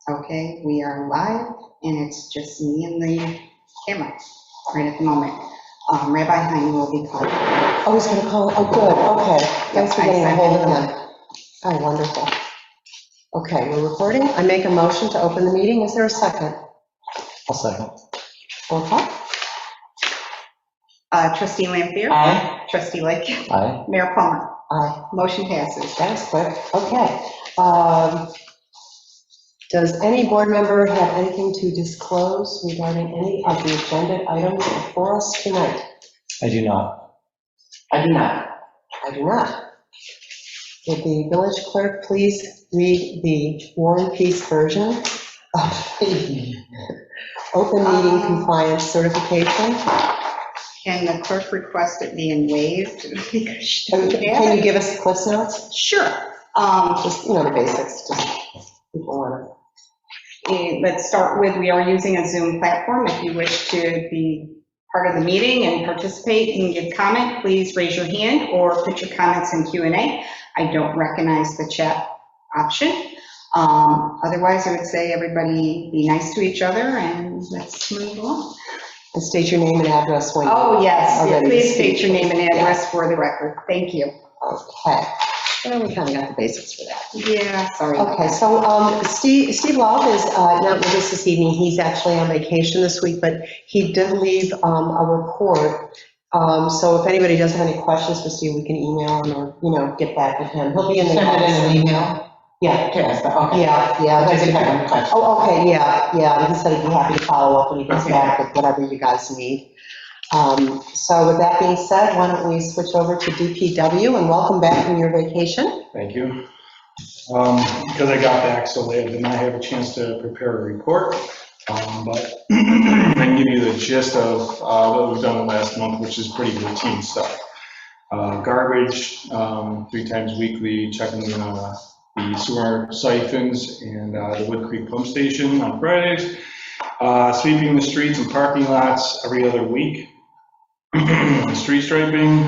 Okay, we are live, and it's just me and the camera right at the moment. Rabbi Hein will be calling. Oh, he's going to call. Oh, good. Okay. Thanks for getting a hold of him. Oh, wonderful. Okay, we're recording. I make a motion to open the meeting. Is there a second? I'll second. Roll call. Trustee Lampier. Aye. Trustee Lake. Aye. Mayor Palmer. Aye. Motion passes. That was quick. Okay. Does any board member have anything to disclose regarding any of the agenda items before us tonight? I do not. I do not. I do not. Would the village clerk please read the War and Peace version of the open meeting compliance certification? Can the clerk request it being waived? Can you give us Cliff's notes? Sure. Just, the basics, just people want to. Let's start with, we are using a Zoom platform. If you wish to be part of the meeting and participate and give comment, please raise your hand or put your comments in Q&A. I don't recognize the chat option. Otherwise, I would say everybody be nice to each other and let's move on. And state your name and address when. Oh, yes. Already Please state your speak. name and address for the record. Thank you. Okay. Well, we kind of got the basics for that. Yeah, sorry. Okay, so Steve Love is not with us this evening. He's actually on vacation this week, but he did leave a report. So if anybody does have any questions for Steve, we can email him or, get back with him. He'll be in the. Send it in an email? Yeah. Yes, okay. Yeah. I did have one question. Oh, okay, yeah. He said he'd be happy to follow up when he gets Okay. back with whatever you guys need. So with that being said, why don't we switch over to DPW and welcome back from your vacation. Thank you. Because I got back so late, I did not have a chance to prepare a report, but I can give you the gist of what we've done last month, which is pretty routine stuff. Garbage, 3 times weekly, checking the sewer siphons and the Wood Creek pump station on Fridays. Sweeping the streets and parking lots every other week. Street striping,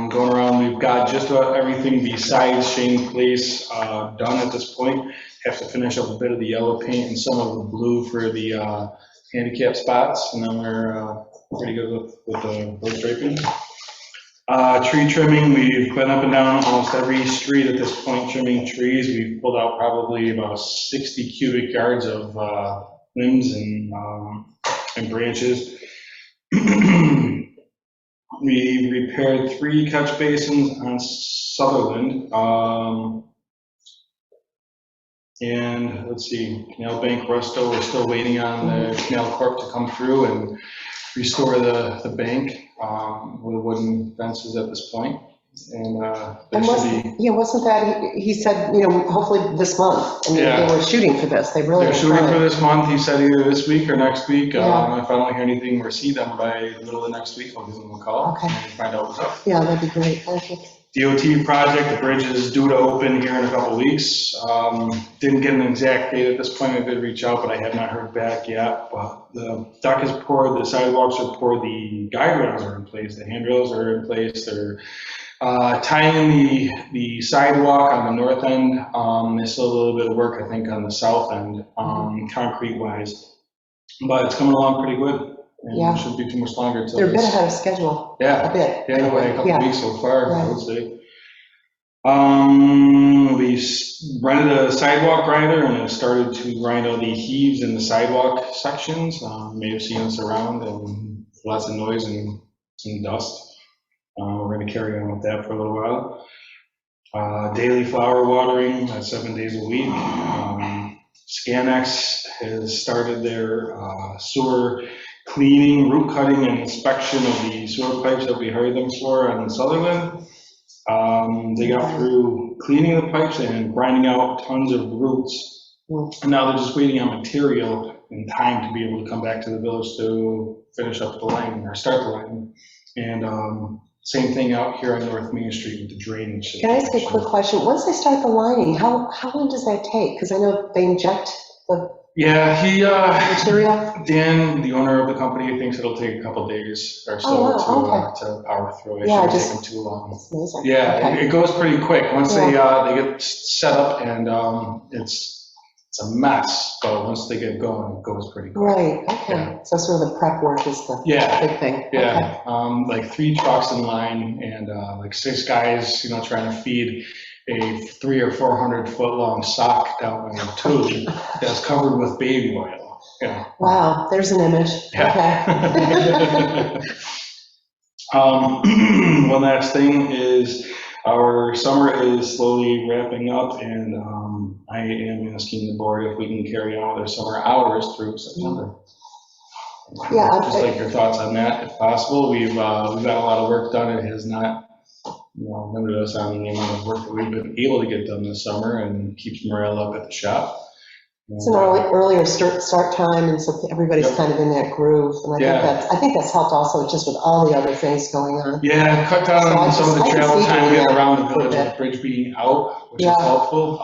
going around, we've got just about everything besides Shane Place done at this point. Have to finish up a bit of the yellow paint and some of the blue for the handicap spots, and then we're pretty good with the road striping. Tree trimming, we've been up and down almost every street at this point trimming trees. We've pulled out probably about 60 cubic yards of limbs and branches. We repaired 3 catch basins on Sutherland. And let's see, Canal Bank Resto, we're still waiting on the Canal Corp to come through and restore the bank with wooden fences at this point. And wasn't that, he said, hopefully this month. Yeah. They were shooting for this. They're shooting for this month. He said either this week or next week. Yeah. If I don't hear anything or see them by the middle of next week, I'll give them a call. Okay. And find out what's up. Yeah, that'd be great. Thank you. DOT project, the bridge is due to open here in a couple weeks. Didn't get an exact date at this point. I did reach out, but I have not heard back yet. But the dock is poured, the sidewalks are poured, the guide rails are in place, the handrails are in place. They're tying in the sidewalk on the north end. There's still a little bit of work, I think, on the south end, concrete-wise. But it's coming along pretty good. And Yeah. it shouldn't be too much longer until They're a bit this. ahead of schedule. Yeah. A bit. Yeah, by a couple Yeah. weeks so far, I Right. would say. We rented a sidewalk grinder and have started to grind all the heaves in the sidewalk sections. You may have seen us around and lots of noise and some dust. We're going to carry on with that for a little while. Daily flower watering, that's 7 days a week. Scanex has started their sewer cleaning, root cutting, and inspection of the sewer pipes that we hired them for on Sutherland. They got through cleaning the pipes and grinding out tons of roots. And now they're just waiting on material and time to be able to come back to the village to finish up the line or start the line. And same thing out here on North Main Street with the drainage. Can I ask a quick question? Once they start the lining, how long does that take? Because I know they inject the material. Dan, the owner of the company, thinks it'll take a couple days or so to power through. It shouldn't take them too long. That's amazing. Yeah, Okay. it goes pretty quick. Once they get set up and it's it's a mess, but once they get going, it goes pretty quick. Right, okay. So sort of the prep work is the Yeah. big thing. Okay. Yeah, like 3 trucks in line and like 6 guys, trying to feed a 300 or 400 foot long sock down in a tube that's covered with baby oil. Wow, there's an image. Okay. Yeah. One last thing is our summer is slowly wrapping up, and I am asking the board if we can carry on with our summer hours through September. Yeah, Just like your thoughts on that, if possible. We've got a lot of work done. It has not, limited us on the amount of work that we've been able to get done this summer, and keeps morale up at the shop. It's an earlier start time, and so everybody's Yep. kind of in that groove. And I think that's helped also just with all the other things going on. Yeah, cut down So on some of the I can travel see time we doing had that around the for a village bit. with Bridge being out, which is Yeah. helpful.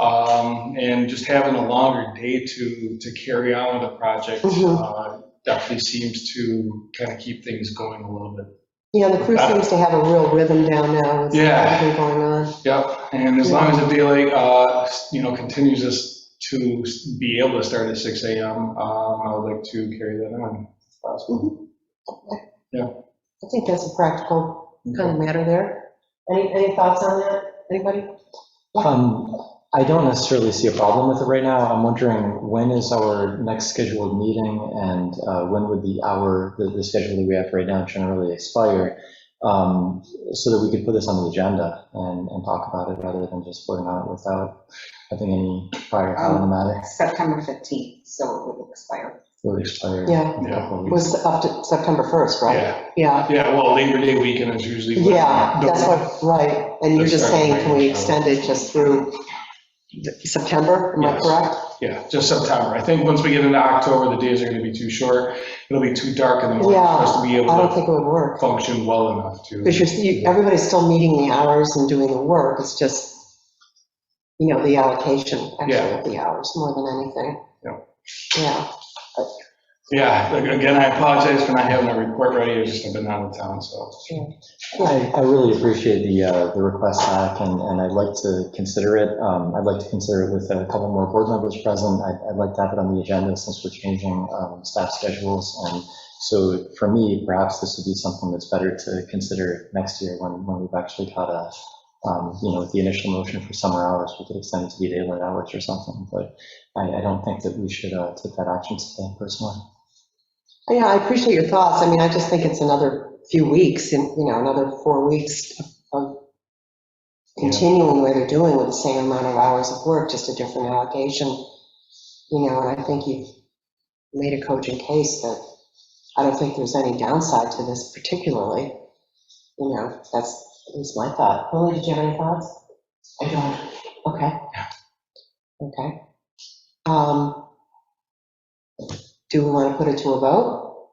And just having a longer day to carry on with the project definitely seems to kind of keep things going a little bit. Yeah, the crew seems to have a real rhythm down now with Yeah. everything going on. Yep, and as long as the daylight, continues us to be able to start at 6 a.m., I would like to carry that on if possible. I think that's a practical kind of matter there. Any thoughts on that? Anybody? I don't necessarily see a problem with it right now. I'm wondering, when is our next scheduled meeting, and when would the schedule that we have right now generally expire, so that we could put this on the agenda and talk about it rather than just voting on it without having any prior thought on the matter. September 15th, so it will expire. It would expire. Yeah. in a couple of It weeks. was up to September 1st, right? Yeah, Yeah, well, Labor Day weekend is usually. when yeah, the- that's what, right. And you're just saying, can we extend it just through September, am I Yes. correct? Yeah, just September. I think once we get into October, the days are going to be too short. It'll be too dark in the morning for us to be I don't able to think it would work. function well enough to. Because everybody's still meeting the hours and doing the work, it's just, the allocation actually Yeah. of the hours more than anything. Yeah. Yeah, again, I apologize for not having a report ready. I just have been out of town, so. I really appreciate the request back, and I'd like to consider it. I'd like to consider it with a couple more board members present. I'd like to have it on the agenda since we're changing staff schedules. And so for me, perhaps this would be something that's better to consider next year when we've actually got with the initial motion for summer hours, we could extend it to be daylight hours or something. But I don't think that we should take that action today, personally. Yeah, I appreciate your thoughts. I mean, I just think it's another few weeks, and, another 4 weeks of continuing the way they're doing with the same amount of hours of work, just a different allocation. And I think you've made a cogent case that I don't think there's any downside to this particularly. That's at least my thought. Lily, did you have any thoughts? I don't. Okay. Okay. Do we want to put it to a vote?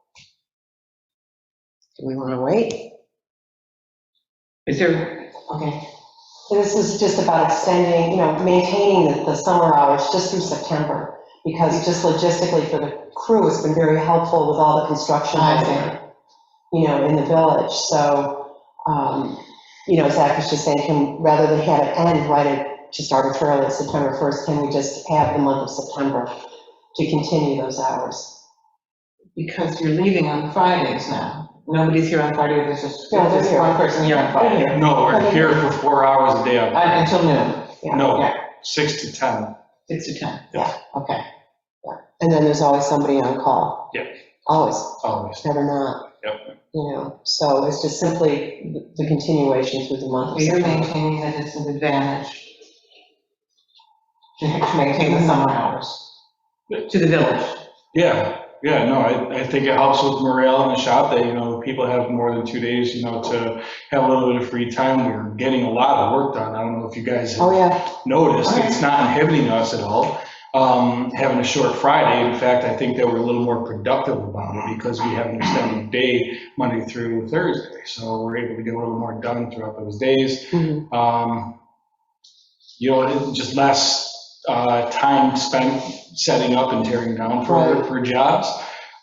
Do we want to wait? Is there, Okay. So this is just about extending, maintaining the summer hours just through September, because just logistically for the crew, it's been very helpful with all the construction I in the village. So, Zach was just saying, rather than have it end right at just arbitrarily September 1st, can we just have the month of September to continue those hours? because you're leaving on Fridays now. Nobody's here on Friday, there's just No, they're here. one person here on Friday. No, we're here for 4 hours a day. Until noon, Yeah. No, yeah. 6 to 10. 6 to 10. Yeah. Okay. And then there's always somebody on call. Yep. Always, Always. never not. Yep. So it's just simply the continuation through the month of You're September. maintaining that it's an advantage to maintain the summer hours to the village. I think it helps with morale in the shop that, people have more than 2 days, to have a little bit of free time. We're getting a lot of work done. I don't know if you guys Oh, have yeah, noticed. It's not inhibiting us at all. Having a short Friday, in fact, I think that we're a little more productive about it because we have an extended day Monday through Thursday. So we're able to get a little more done throughout those days. Mhm. It's just less time spent setting up and tearing down Right. for jobs.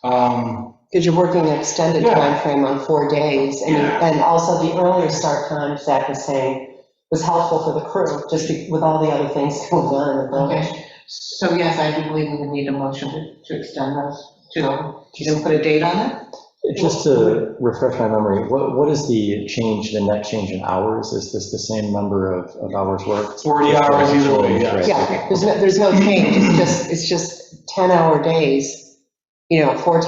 Because you're working an extended Yeah. time frame on 4 days, and also the earlier start time, Zach was saying, was helpful for the crew, just with all the other things going on in the village. Okay. So yes, I do believe we would need a motion to extend those to, you didn't put a date on it? Just to refresh my memory, what is the change, the net change in hours? Is this the same number of hours worked? 40 hours either way, yes. Yeah, there's no change, it's just 10-hour days, 4/10. Yeah. 4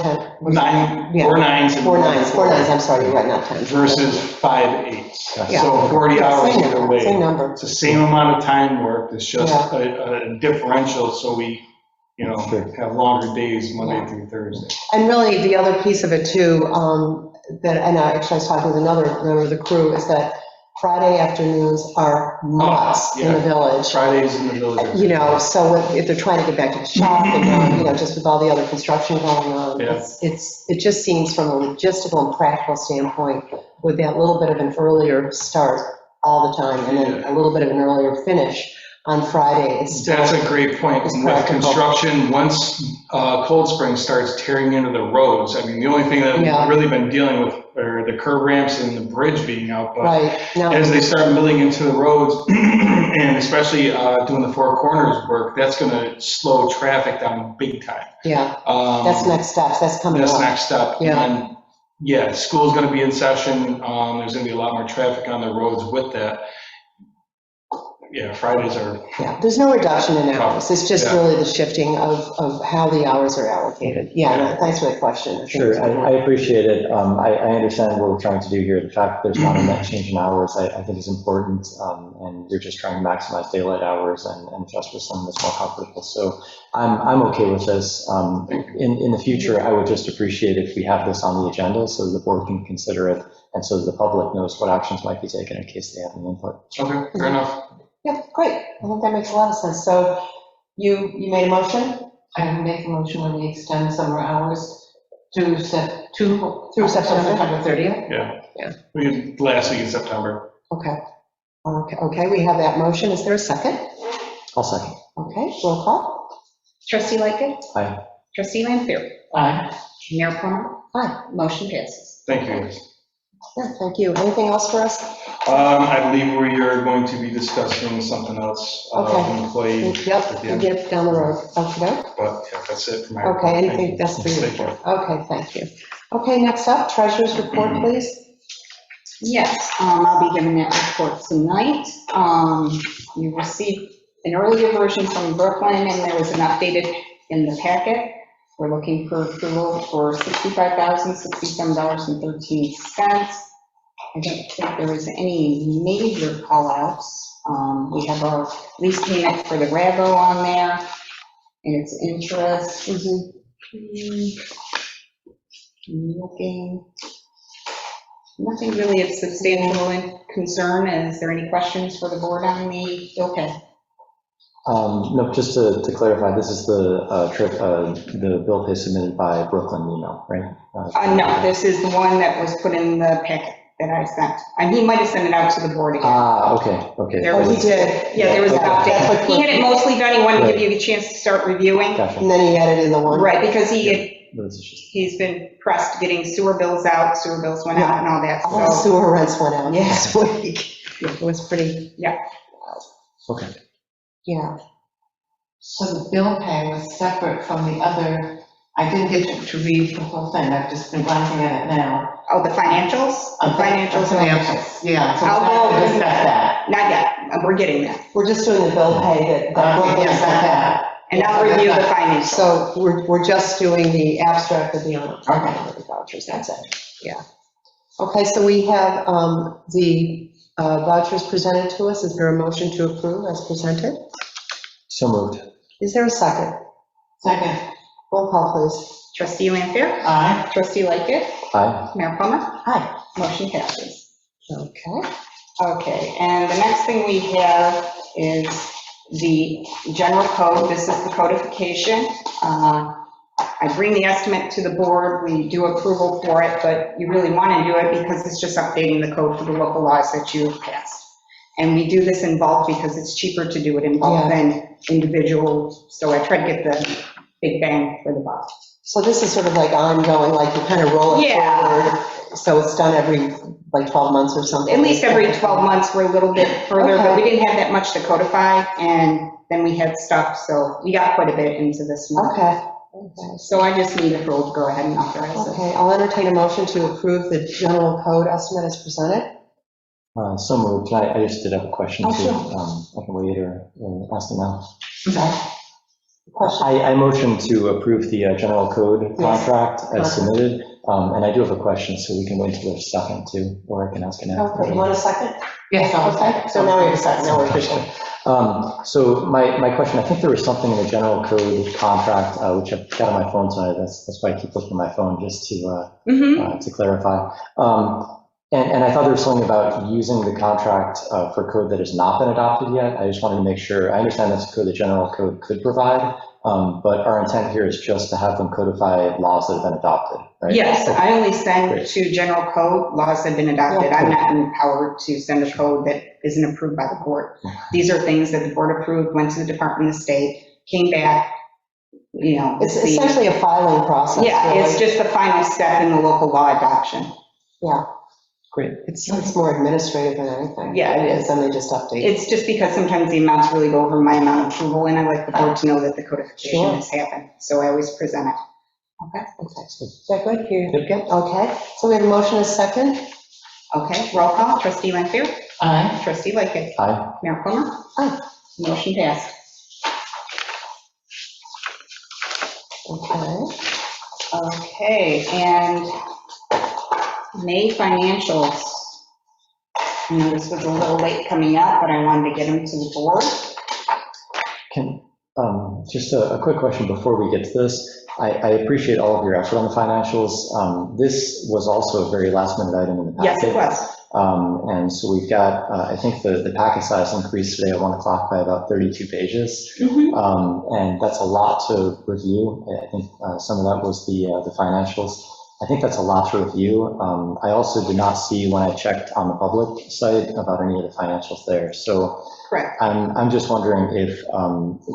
nines. and 4 nines, I'm sorry, you're right, not 10. Versus 5 eights. Yeah. So 40 hours Same either number, way. Same number. It's the same amount of time worked, it's just Yeah. a differential, so we, Sure. have longer days, Monday through Thursday. And really, the other piece of it too, and I was talking with another member of the crew, is that Friday afternoons are nuts in the village. Fridays in the village. So if they're trying to get back to the shop, and, just with all the other construction going on, Yeah. it just seems from a logistical and practical standpoint, with that little bit of an earlier start all the time, and then a little bit of an earlier finish on Friday, it's still. That's a great point. It's With practical. construction, once Cold Spring starts tearing into the roads, I mean, the only thing that Yeah. we've really been dealing with are the curb ramps and the bridge being out, but Right, now, as they start milling into the roads, and especially doing the Four Corners work, that's going to slow traffic down big time. yeah, that's next steps, that's coming That's up. next step. Yeah. And yeah, school's going to be in session. There's going to be a lot more traffic on the roads with that. Yeah, Fridays are, Yeah, there's no reduction in hours, it's just Yeah. really the shifting of how the hours are allocated. Yeah, no, thanks for the question. I think Sure, it's I appreciate it. I understand what we're trying to do here. The fact that there's not a net change in hours, I think is important, and you're just trying to maximize daylight hours and just with someone that's more comfortable. So I'm okay with this. In the future, I would just appreciate if we have this on the agenda so the board can consider it, and so the public knows what actions might be taken in case they have any input. okay, fair enough. Yeah, great, I think that makes a lot of sense. So you made a motion I would make a motion when we extend summer hours through Through September? September 30th. Yeah. Last week in September. Okay, we have that motion, is there a second? I'll second. Okay, roll call. Trustee Lightgev. Aye. Trustee Lanfair. Aye. Mayor Plummer. Aye. Motion passes. Thank you, guys. Yeah, thank you. Anything else for us? I believe we are going to be discussing something else, Okay. employee. Yep, at the we'll end. get down the road. Okay, But yeah, that's it for my. okay, Thank anything, you. that's for you. Thank you. Okay, thank you. Okay, next up, treasurer's report, please. Yes, I'll be giving that report tonight. You received an earlier version from Brooklyn, and there was an updated in the packet. We're looking for approval for $65,067.13. I don't think there was any major call-outs. We have our lease payment for the RAGO on there, and its interest. Looking. Nothing really of substantial concern. Is there any questions for the board on the bill pay? No, just to clarify, this is the bill pay submitted by Brooklyn email, right? No, this is the one that was put in the packet that I sent. And he might have sent it out to the board again. Okay. There Oh, was- he did. Yeah, there was an Okay. update. He had it mostly done. He wanted to give you a chance to start reviewing. Gotcha. And then he added in the one. Right, because He's he's been pressed getting sewer bills out, sewer bills went out and all that. All the So, sewer rents went out Yeah. this week. It was pretty, Okay. yeah. So the bill pay was separate from the other, I didn't get to read the whole thing, I've just been glancing at it now. oh, the financials? The financials. Yeah, so we're I'll not go going over to discuss that. Not yet. We're getting there. We're just doing the bill pay that Brooklyn Yes, sent out. that. And I'll review the financials. So we're just doing the abstract of the Okay. vouchers, that's it, yeah. Okay, so we have the vouchers presented to us. Is there a motion to approve as presented? So moved. Is there a second? Second, Roll call, please. Trustee Lanfair? aye. Trustee Lightgev? Aye. Mayor Plummer? Aye. Motion passes. Okay. Okay, and the next thing we have is the general code. This is the codification. I bring the estimate to the board, we do approval for it, but you really want to do it because it's just updating the code for the local laws that you have passed. And we do this in bulk because it's cheaper to do it in bulk than individual, so I try to get the big bang for the buck. So this is sort of like ongoing, like you kind of roll it Yeah. forward, so it's done every like 12 months or something? At least every 12 months, we're a little bit further, but we didn't have that much to codify, and then we had stuff, so we got quite a bit into this month. Okay, okay. So I just need approval to go ahead and authorize it. Okay, I'll entertain a motion to approve the general code estimate as presented. So moved. I just did have a question Oh, too. sure. I can wait or ask it now. Question? I motion to approve the general code Yes. contract as Uh-huh. submitted, and I do have a question, so we can wait until there's a second too, or I can ask it now. Okay, you want a second? Yes, I'll Okay, so now we have a second, now we're official. So my question, I think there was something in the general code contract, which I've got on my phone tonight, that's why I keep looking at my phone, just to clarify. And I thought there was something about using the contract for code that has not been adopted yet. I just wanted to make sure, I understand that's a code the general code could provide, but our intent here is just to have them codify laws that have been adopted, right? Yes, I only send Great. to general code laws that have been adopted. Yeah. I'm not empowered to send a code that isn't approved by the board. These are things that the board approved, went to the Department of State, came back, you know. It's the- essentially a filing process. Yeah, it's really. just the final step in the local law adoption. Yeah, Great. it's more administrative than anything. Yeah, it is. Then they just update. It's just because sometimes the amounts really go over my amount of approval, and I like the board to know that the codification Sure. has happened, so I always present it. Okay, is that good? You're good? Okay, so we have a motion and a second. Okay, roll call, trustee Lanfair, Aye. trustee Lightgev, Aye. Mayor Plummer. Aye. Motion passed. Okay. Okay, and May financials. I know this was a little late coming up, but I wanted to get them to the board. Just a quick question before we get to this. I appreciate all of your effort on the financials. This was also a very last minute item in the packet. Yes, it was. And so we've got, I think the packet size increased today at 1 o'clock by about 32 pages. Mhm. And that's a lot to review. I think some of that was the financials. I think that's a lot to review. I also did not see when I checked on the public site about any of the financials there. So Correct. I'm just wondering if,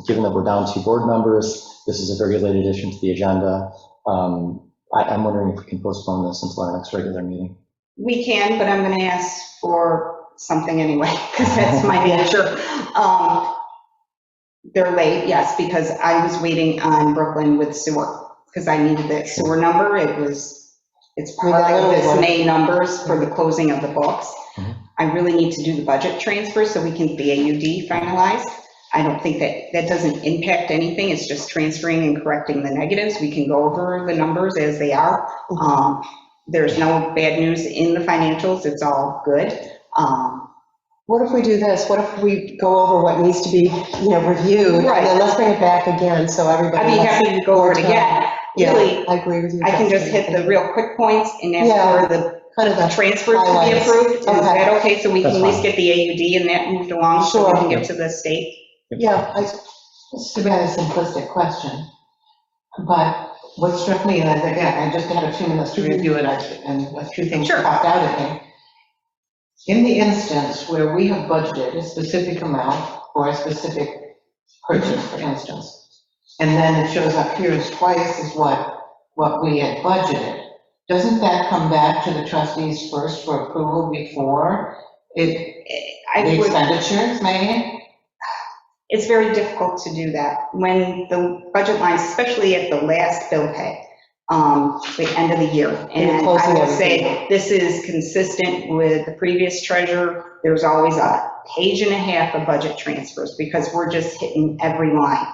given that we're down 2 board members, this is a very late addition to the agenda. I'm wondering if we can postpone this until our next regular meeting. We can, but I'm going to ask for something anyway, because that's my nature. They're late, yes, because I was waiting on Brooklyn with sewer, because I needed the sewer number. It's part of this May numbers for the closing of the books. Mhm. I really need to do the budget transfer so we can get the AUD finalized. I don't think that doesn't impact anything. It's just transferring and correcting the negatives. We can go over the numbers as they are. There's no bad news in the financials. It's all good. What if we do this? What if we go over what needs to be, reviewed? Right. And then let's bring it back again, so everybody. I'd be has happy to go over it again. Yeah, Really, I agree with you. I can just hit the real quick points and Yeah. ask for the Kind of the, transfers to be highlights. approved. Is Okay. that okay? So we can at That's least fine. get the AUD and that moved along so we Sure. can get to the state. yeah, It's a rather simplistic question, but what struck me, and again, I just had a few minutes to review it, and a few things Sure. popped out at me. In the instance where we have budgeted a specific amount for a specific purchase, for instance, and then it shows up here as twice as what we had budgeted, doesn't that come back to the trustees first for approval before the I would, expenditures maybe? it's very difficult to do that when the budget lines, especially at the last bill pay, the end of the year. And closing I will everything. say, this is consistent with the previous treasurer. There's always a page and a half of budget transfers because we're just hitting every line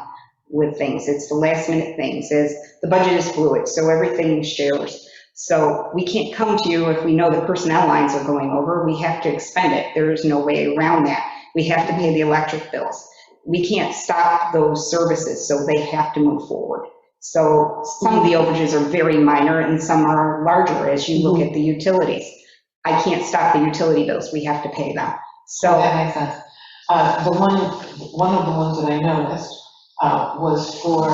with things. It's the last minute things, as the budget is fluid, so everything shares. So we can't come to you if we know the personnel lines are going over. We have to expend it. There is no way around that. We have to pay the electric bills. We can't stop those services, so they have to move forward. So some of the overages are very minor and some are larger as you look at the utilities. I can't stop the utility bills. We have to pay them. So That makes sense. One of the ones that I noticed was for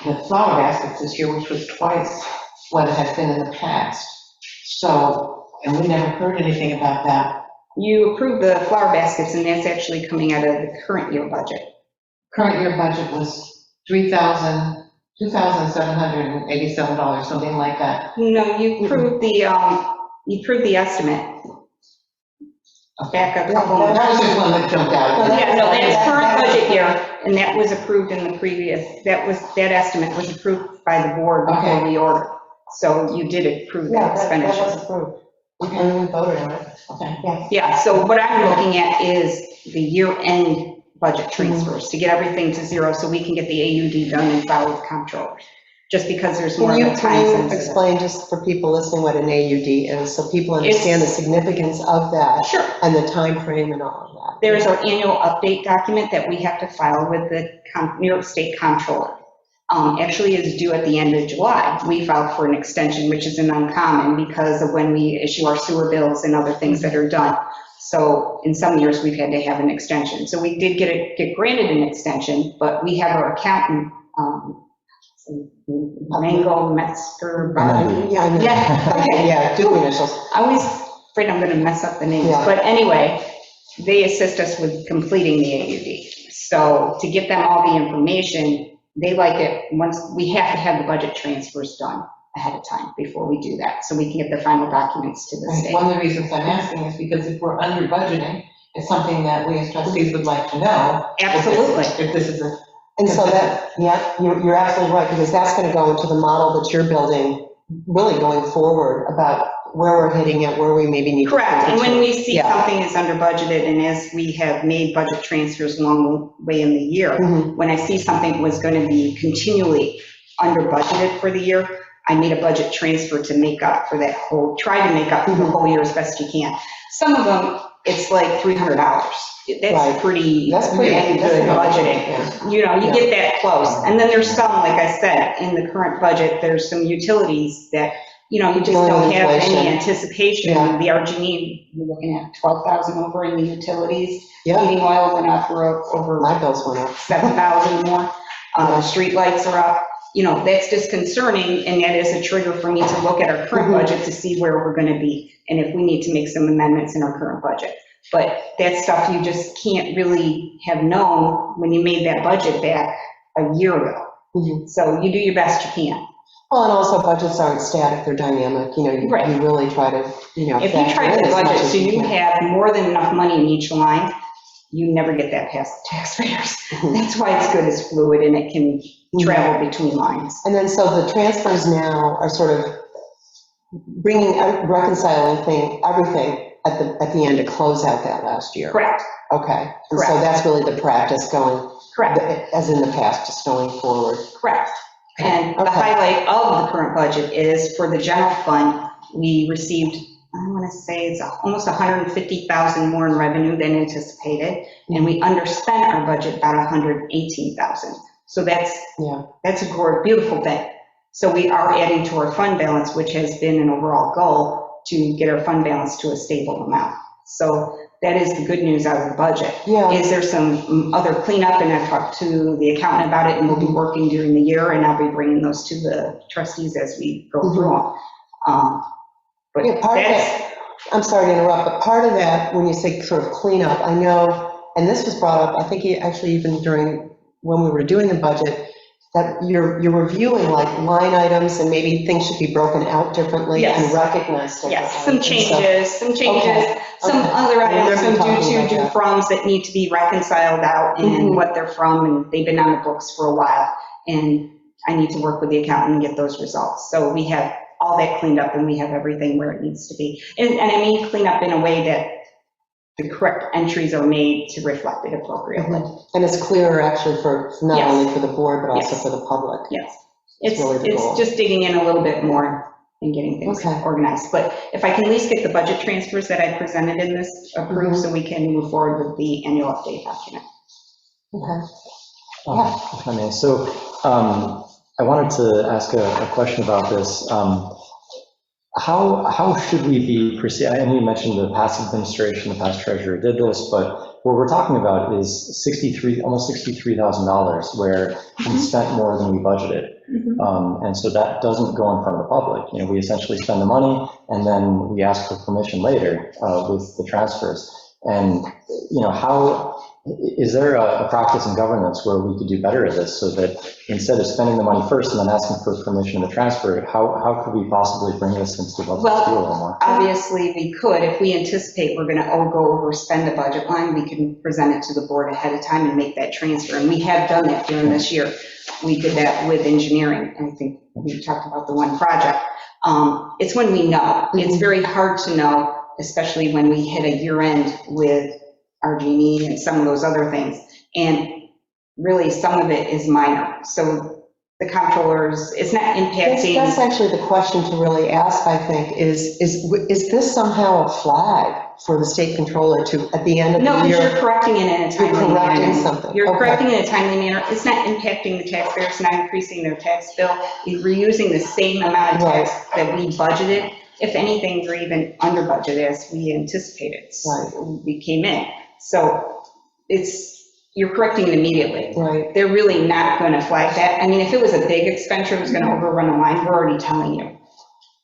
the flower baskets this year, which was twice what it had been in the past. So, and we never heard anything about that. you approve the flower baskets and that's actually coming out of the current year budget. Current year budget was $2,787, something like that. No, you approved the estimate back a couple That months. was just one that jumped out. Yeah, no, that's current budget year, and that was approved in the previous, that estimate was approved by the board before Okay. we ordered. So you did approve Yeah, that that was expenditure. approved. And we voted on it. Okay. Yeah. Yeah, so what I'm looking at is the year-end budget transfers, to get everything to zero, so we can get the AUD done and file with comptrollers, just because there's more Can of you, a time can you sensitive. explain, just for people listening, what an AUD is, so people understand the significance of that Sure. and the time frame and all of that? There's our annual update document that we have to file with the New York State Comptroller. Actually is due at the end of July. We filed for an extension, which is an uncommon because of when we issue our sewer bills and other things that are done. So in some years, we've had to have an extension. So we did get granted an extension, but we have our accountant, Mango Metzger. Yeah, I know. Yeah, okay. Yeah, do the initials. I always afraid I'm going to mess up the names, Yeah. but anyway, they assist us with completing the AUD. So to get them all the information, they like it once, we have to have the budget transfers done ahead of time before we do that, so we can get the final documents to the state. One of the reasons I'm asking is because if we're under budgeting, it's something that we as trustees would like to know. Absolutely. If this is a, And so that, yeah, you're absolutely right, because that's going to go into the model that you're building, really going forward, about where we're hitting it, where we maybe need to. Correct, and when we see Yeah. something is under budgeted, and as we have made budget transfers along the way in the year, Mhm. when I see something was going to be continually under budgeted for the year, I made a budget transfer to make up for that whole, try to make up for the Mhm. whole year as best you can. Some of them, it's like $300. That's Right. pretty That's pretty good good. budgeting. Yeah. You know, you Yeah. get that close. And then there's some, like I said, in the current budget, there's some utilities that, you know, you just Dealing don't with have any inflation. anticipation. Yeah. The RG&E, you're looking at 12,000 over in the utilities. Yeah, Heating oil went up, we're up over my bills went up. 7,000 more. Streetlights are up. You know, that's disconcerting, and that is a trigger for me to look at our current Mhm. budget to see where we're going to be, and if we need to make some amendments in our current budget. But that's stuff you just can't really have known when you made that budget back a year ago. Mhm. So you do your best you can. Well, and also budgets aren't static, they're dynamic, you know, Right. you really try to, you know. If you factor try in to as much budget as so you can. have more than enough money in each line, you never get that past the taxpayers. Mhm. That's why it's good as fluid and it can travel between lines. And then, so the transfers now are sort of bringing, reconciling everything at the end to close out that last year. Correct, Okay, and so Correct. that's really the practice going, correct. as in the past, just going forward. Correct. And the Okay. highlight of the current budget is for the general fund, we received, I want to say it's almost 150,000 more in revenue than anticipated, and we underspent our budget about 118,000. So that's Yeah. a beautiful thing. So we are adding to our fund balance, which has been an overall goal to get our fund balance to a stable amount. So that is the good news out of the budget. Yeah, Is there some other cleanup, and I've talked to the accountant about it, and we'll be working during the year, and I'll be bringing those to the trustees as we go through them. But Yeah, part of that's, I'm sorry to interrupt, but part of that, when you say sort of cleanup, I know, and this was brought up, I think actually even during, when we were doing the budget, that you're reviewing like line items and maybe things should be broken out differently and Yes. recognized differently. yes, some And so- changes, Okay, some okay. other I items, remember some talking due about to, that. froms that need to be reconciled out and Mhm. what they're from, and they've been on the books for a while, and I need to work with the accountant and get those results. So we have all that cleaned up, and we have everything where it needs to be. And I mean clean up in a way that the correct entries are made to reflect it appropriately. And it's clearer actually for, not Yes. only for the board, but also Yes. for the public. Yes, It's really the goal. it's just digging in a little bit more and getting things Okay. organized. But if I can at least get the budget transfers that I presented in this approved, Mhm. so we can move forward with the annual update document. Okay. If I may, so I wanted to ask a question about this. How should we be proceeding? I know you mentioned the past administration, the past treasurer did this, but what we're talking about is almost $63,000, where we spent more than we budgeted. And so that doesn't go in front of the public. You know, we essentially spend the money and then we ask for permission later with the transfers. And, you know, how is there a practice in governance where we could do better at this, so that instead of spending the money first and then asking for permission to transfer it, how could we possibly bring this into the budget Well, to do a little more? Obviously, we could, if we anticipate we're going to go overspend a budget line, we can present it to the board ahead of time and make that transfer. And we have done that during this year. We did that with engineering. I think we talked about the one project. It's when we know. It's very hard to know, especially when we hit a year end with RG&E and some of those other things. And really, some of it is minor. So the comptrollers, it's not impacting. That's actually the question to really ask, I think, is this somehow a flag for the state controller to, at the end of No, the because year? you're correcting it in a timely You're correcting manner. something. You're Okay. correcting it in a timely manner. It's not impacting the taxpayer, it's not increasing their tax bill. We're using the same amount of tax that we budgeted. If anything, we're even under budget as we anticipated. Right. We came in. So you're correcting it immediately. Right. They're really not going to flag that. I mean, if it was a big expenditure, it was going to overrun the line, we're already telling you.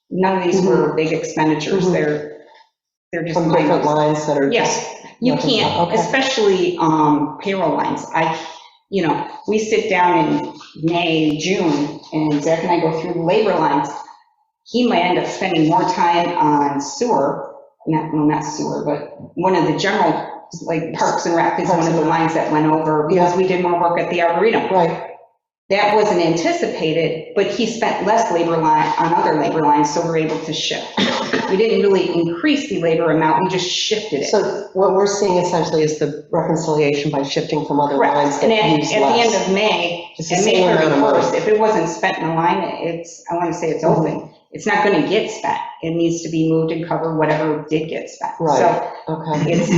None of these were big expenditures. Mhm. They're just From minor. different lines that are. Yes, you nothing- can't, okay. especially payroll lines. We sit down in May, June, and Zach and I go through the labor lines. He might end up spending more time on sewer, not sewer, but one of the general, like Parks and Rec is one of the lines that went over because we did more work at the Arboretum. Right. That wasn't anticipated, but he spent less labor line on other labor lines, so we're able to shift. We didn't really increase the labor amount, we just shifted it. So what we're seeing essentially is the reconciliation by shifting from other lines Correct, that and use at the end less. of May, It's the and May same amount of money. 31st, if it wasn't spent in the line, I want to say it's open. It's not going to get spent. It needs to be moved and cover whatever did get spent. Right. So Okay. this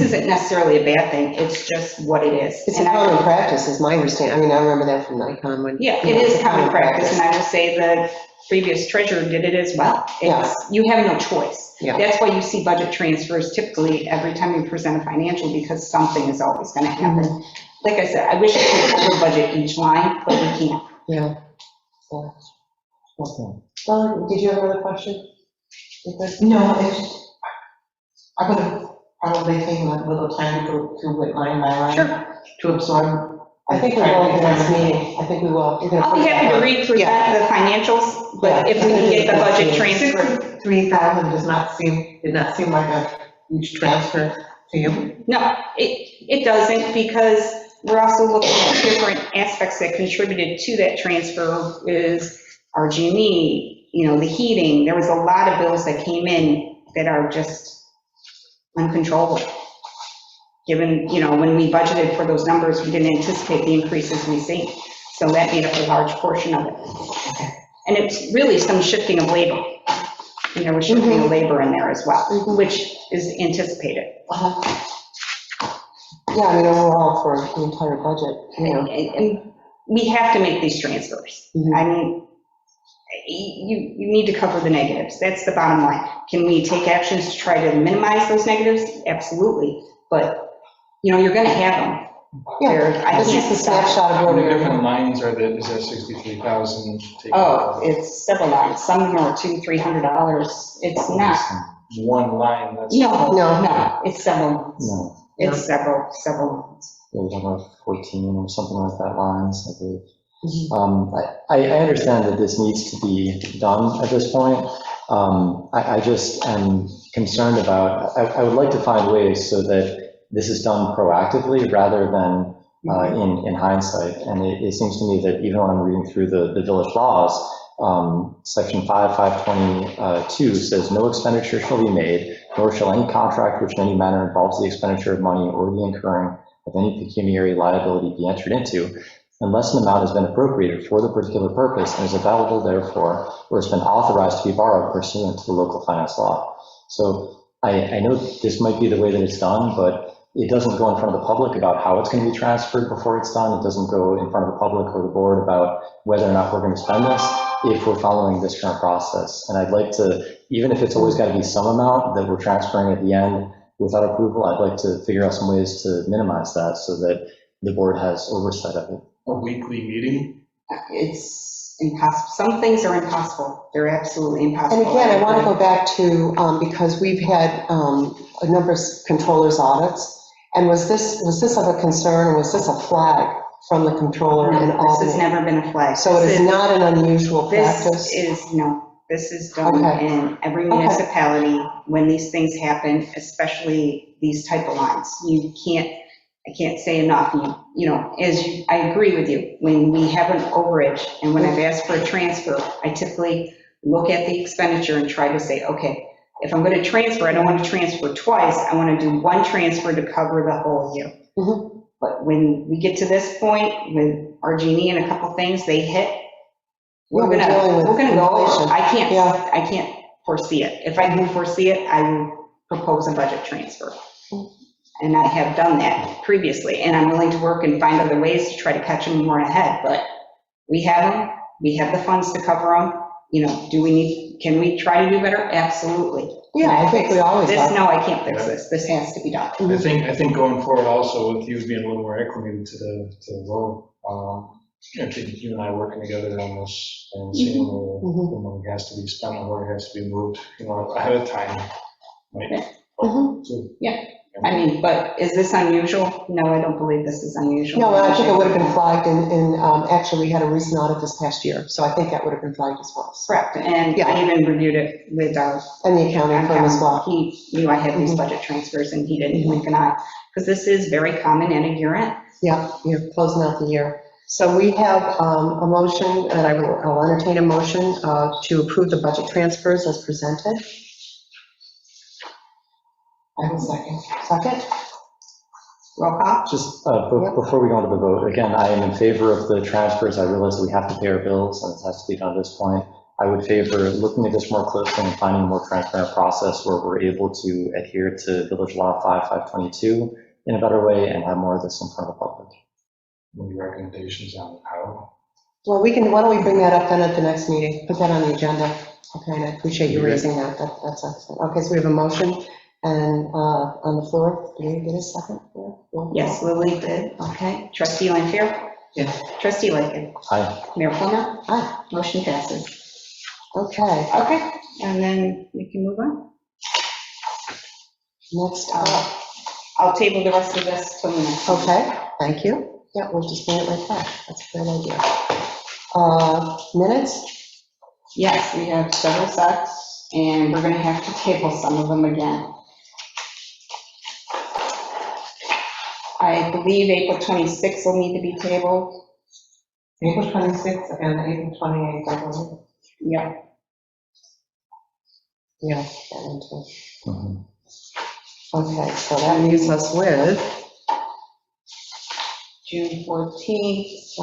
isn't necessarily a bad thing, it's just what it is. It's a And I- common practice, is my understanding. I mean, I remember that from Nikon when. Yeah, you it know, is it's a common practice, and I will say the previous treasurer did it as well. You have no choice. Yeah. That's why you see budget transfers typically every time you present a financial, because something is always going to happen. Mm-hmm. Like I said, I wish I could over budget each line, but we can't. Yeah. Yeah. Well, did you have another question? You good? No, I would have probably taken a little time to go through it line by line. Sure. To absorb. I think we will at the next meeting. I think we will. You're gonna I'll be put that happy to on. represent Yeah. the financials, but Yeah. if we can get the budget transfer. 63,000 did not seem like a huge transfer to you. No, it doesn't, because we're also looking at different aspects that contributed to that transfer is RG&E, the heating. There was a lot of bills that came in that are just uncontrollable. Given, when we budgeted for those numbers, we didn't anticipate the increases we see. So that made up a large portion of it. And it's really some shifting of labor. We're shifting of labor in there as well, which is anticipated. Yeah, I mean, overall for the entire budget, And we have to make these transfers. Mhm. I mean, you need to cover the negatives. That's the bottom line. Can we take actions to try to minimize those negatives? Absolutely. But, you're going to have them. Yeah, this is the snapshot of How where many we're. different lines is there 63,000? Oh, it's several lines. Some of them are $200, $300. It's not. One line, that's. No, it's several lines. No, It's several lines. it was about 14 or something like that lines, I believe. Mhm. I understand that this needs to be done at this point. I just am concerned about, I would like to find ways so that this is done proactively rather than in hindsight. And it seems to me that even when I'm reading through the village laws, section 522 says no expenditure shall be made, nor shall any contract which in any manner involves the expenditure of money or the incurring of any pecuniary liability be entered into, unless an amount has been appropriated for the particular purpose and is available therefore, or has been authorized to be borrowed pursuant to the local finance law. So I know this might be the way that it's done, but it doesn't go in front of the public about how it's going to be transferred before it's done. It doesn't go in front of the public or the board about whether or not we're going to spend this if we're following this current process. And I'd like to, even if it's always got to be some amount that we're transferring at the end without approval, I'd like to figure out some ways to minimize that so that the board has oversight of it. A weekly meeting? It's impossible. Some things are impossible. They're absolutely impossible. And again, I want to go back to, because we've had a number of controllers audits, And was this of a concern, was this a flag from the controller in No, this has Albany? never been a flag. So it is not an unusual practice? This is done Okay. in every Okay. municipality when these things happen, especially these type of lines. I can't say enough, I agree with you, when we have an overage and when I've asked for a transfer, I typically look at the expenditure and try to say, okay, if I'm going to transfer, I don't want to transfer twice, I want to do one transfer to cover the whole year. Mhm. But when we get to this point with RG&E and a couple things, they hit, we're Yeah, gonna go, inflation. Yeah. I can't foresee it. If I do foresee it, I will propose a budget transfer. And I have done that previously, and I'm willing to work and find other ways to try to catch them more ahead, but we have them, we have the funds to cover them, can we try to do better? Absolutely. Yeah, I think we always This, have. no, I can't fix this, this has to be done. I think going forward also with you being a little more acclimated to the role, I think you and I working together on this and seeing where the money has to be spent and where it has to be moved, ahead of time. Right? Mhm. So, I mean, but is this unusual? No, I don't believe this is unusual. No, I think it would have been flagged actually, we had a recent audit this past year, so I think that would have been flagged as well. Correct, and Yeah. I even reviewed it with our And the accounting firm as well. He knew I had these budget transfers, and he didn't blink an eye, because this is very common in a year end. Yeah, you're closing out the year. So we have a motion, and I'll entertain a motion to approve the budget transfers as presented. I will second. Second? Roll call? Just before we go into the vote, again, I am in favor of the transfers. I realize that we have to pay our bills, and it has to be done at this point. I would favor looking at this more closely and finding a more transparent process where we're able to adhere to Village Law 5522 in a better way and have more of this in front of the public. any recommendations on how? Well, why don't we bring that up then at the next meeting? Put that on the agenda. Okay, and I appreciate you raising that. That's excellent. Okay, so we have a motion and on the floor. Do we get a second? Yes, Lily did, okay. Trustee Lanfair? Yes. Trustee Lightgev? Aye. Mayor Plummer? Aye. Motion passes. Okay, Okay, and then we can move on. next, I'll table the rest of this till the next. okay, thank you. Yeah, we'll just bring it right back. That's a great idea. Minutes? Yes, we have several sets, and we're gonna have to table some of them again. I believe April 26th will need to be tabled. April 26th and April 28th, I believe. Yeah. Yeah. that one too. Mhm. Okay, so that leaves us with, June 14th.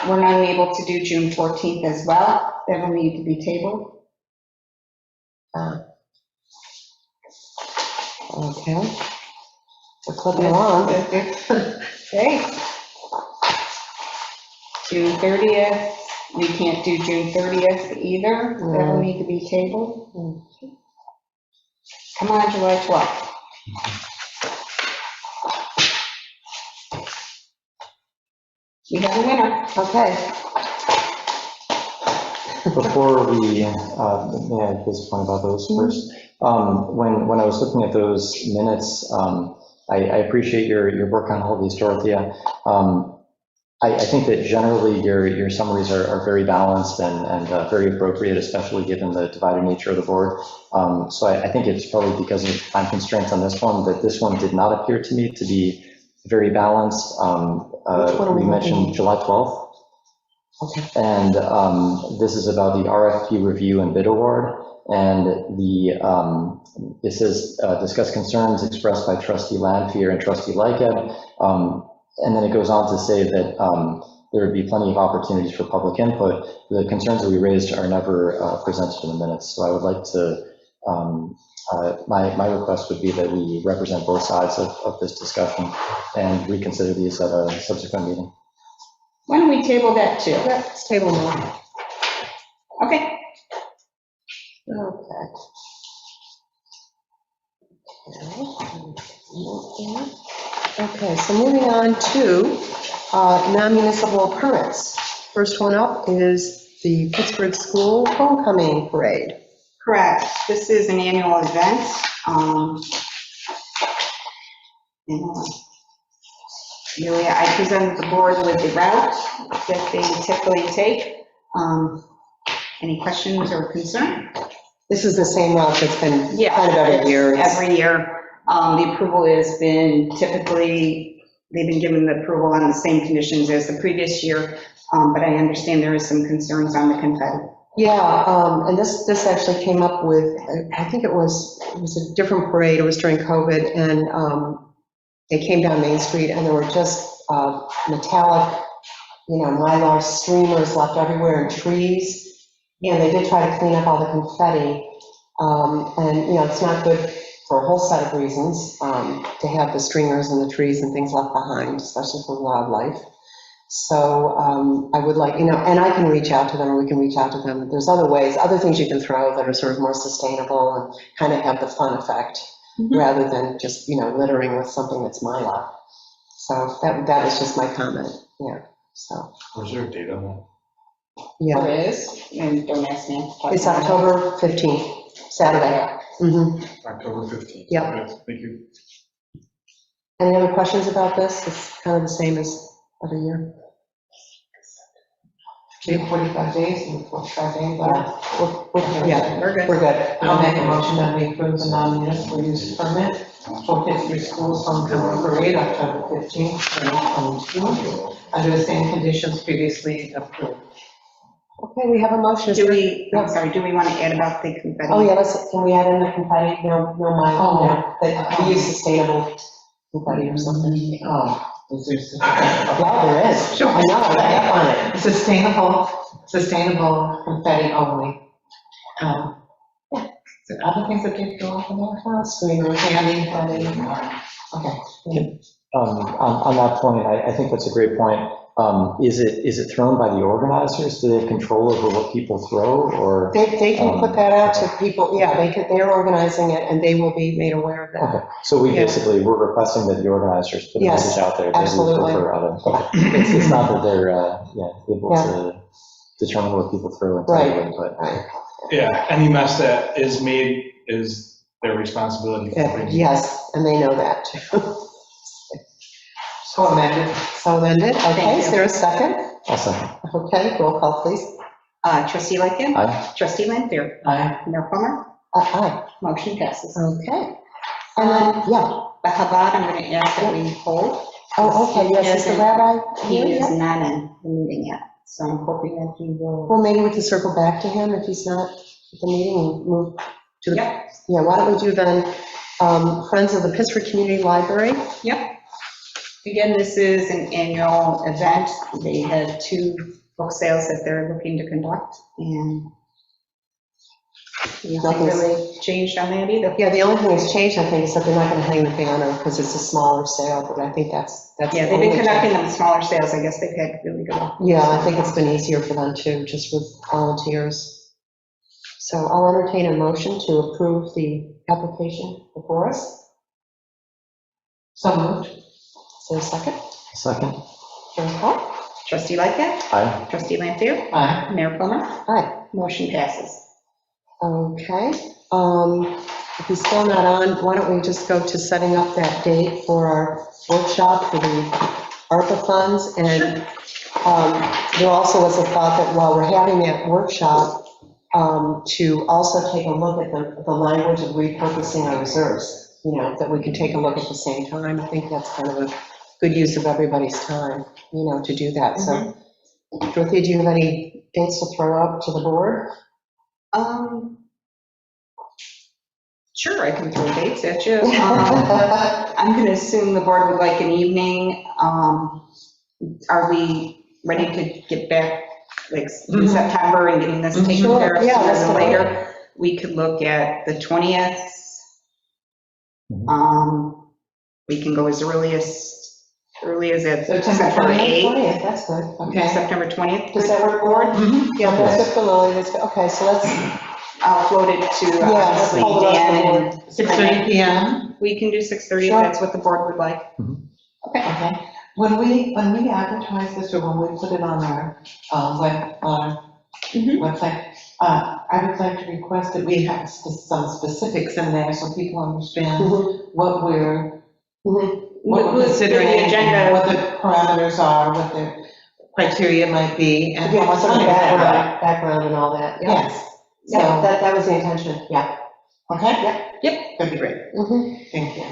We're not able to do June 14th as well. That will need to be tabled. okay. We're clipping along. Okay. June 30th, we can't do June 30th either. That will need to be tabled. Come on, July 12th. We have a winner. Okay. Before we, may I make this point about those first? When I was looking at those minutes, I appreciate your work on all these, Dorothea. I think that generally your summaries are very balanced and very appropriate, especially given the divided nature of the board. So I think it's probably because of time constraints on this one, that this one did not appear to me to be very balanced. Which one are we We mentioned looking at? July 12th. Okay. And this is about the RFP review and bid award. And it says, discuss concerns expressed by trustee Lanfair and trustee Lightgev. And then it goes on to say that there would be plenty of opportunities for public input. The concerns that we raised are never presented in the minutes. So I would like to, my request would be that we represent both sides of this discussion and reconsider these at a subsequent meeting. Why don't we table that too? Yeah, it's table now. Okay. Okay. Okay, so moving on to non-municipal permits. First one up is the Pittsburgh School Homecoming Parade. Correct. This is an annual event. Amelia, I presented the board with the route that they typically take. Any questions or concern? This is the same route that's been Yeah, kind of every year. Every year. The approval has been typically, they've been given the approval on the same conditions as the previous year, but I understand there is some concerns on the confetti. Yeah, and this actually came up with, I think it was a different parade, it was during COVID, and they came down Main Street, and there were just metallic, mylar streamers left everywhere, and trees, and they did try to clean up all the confetti, and, it's not good for a whole set of reasons, to have the streamers and the trees and things left behind, especially for wildlife. So I would like, and I can reach out to them, or we can reach out to them. There's other ways, other things you can throw that are sort of more sustainable and kind of have the fun effect, rather than just, littering with something that's mylar. So that was just my comment, so. Was there a date on that? Yeah, There is, and don't ask me. it's October 15th, Saturday. Mhm. October 15th. Yep. Okay, thank you. Any other questions about this? It's kind of the same as every year. 45 days and 45 days. Yeah, We're good. we're good. I'll make a motion that we approve the non-municipal use permit for Pittsburgh Schools Homecoming Parade, October 15th, 2022, under the same conditions previously approved. Okay, we have a motion. Do we, I'm sorry, do we want to add about the confetti? Oh, yeah, can we add in the confetti? No, mylar, that we use sustainable confetti or something. Oh, is there such a Yeah, there is. Sure. I know, I got F on it. Sustainable confetti only. Yeah. Is there other things that did go off in there? Streamers, Candy, confetti, okay. On that point, I think that's a great point. Is it thrown by the organizers? Do they have control over what people throw, or? They can put that out to people, yeah, they're organizing it, and they will be made aware of that. Okay, so we Yeah. basically, we're requesting that the organizers put a Yes, message out there. that we absolutely. prefer other- okay. It's not that they're, able to determine what people throw entirely, but. Right. Yeah, any mess that is made is their responsibility. Yes, and they know that, too. So amended. So amended, okay, Thank is you. there a second? I'll second. Okay, roll call, please. Trustee Lightgev. Aye. Trustee Lanfair. Aye. Mayor Plummer. Aye. Motion passes. Okay. And then, yeah, The Chabad, I'm going to ask that we hold. oh, okay, yes, is the rabbi He here is yet? not in the meeting yet, so I'm hoping that he will. Well, maybe we can circle back to him if he's not at the meeting and move to the, Yep, yeah, why don't we do then, Friends of the Pittsburgh Community Library? yep. Again, this is an annual event. They have 2 book sales that they're looking to conduct, and nothing really changed on that either. Yeah, the only thing that's changed, I think, is that they're not going to hang the banner because it's a smaller sale, but I think that's. Yeah, the they've only been conducting change. them smaller sales. I guess they've had really good luck. Yeah, I think it's been easier for them too, just with volunteers. So I'll entertain a motion to approve the application before us. So moved. Is there a second? Second. Roll call. Trustee Lightgev. Aye. Trustee Lanfair. Aye. Mayor Plummer. Aye. Motion passes. Okay, if he's still not on, why don't we just go to setting up that date for our workshop for the ARPA funds? And there also was a thought that while we're having that workshop, to also take a look at the language of repurposing our reserves, that we can take a look at the same time. I think that's kind of a good use of everybody's time, to do that. So, Dorothea, do you have any things to throw out to the board? Sure, I can throw dates at you. I'm going to assume the board would like an evening. Are we ready to get back, like, in September and getting this taken Sure, care of yeah, sooner that's than fine. later? We could look at the 20th. We can go as early as at September 8th. 20th, that's good. Okay, September 20th. Does that work, board? Yeah, that's good for Lily, that's good. Okay, so let's, I'll float it to, yeah, let's obviously, hold it up Dan. for the and- board. 6:30 PM? We can do 6:30 if Sure. that's what the board would like. Okay. When we advertise this, or when we put it on our website, I would like to request that we have some specifics in there so people understand Mhm, what we're, mhm. what we're With considering, the agenda. what the parameters are, what the criteria might be, and how Yeah, much sort of time we have. background and all that, yeah. Yes. Yeah, So, that was the intention, yeah. okay? Yep. That'd be great. Mhm. Thank you.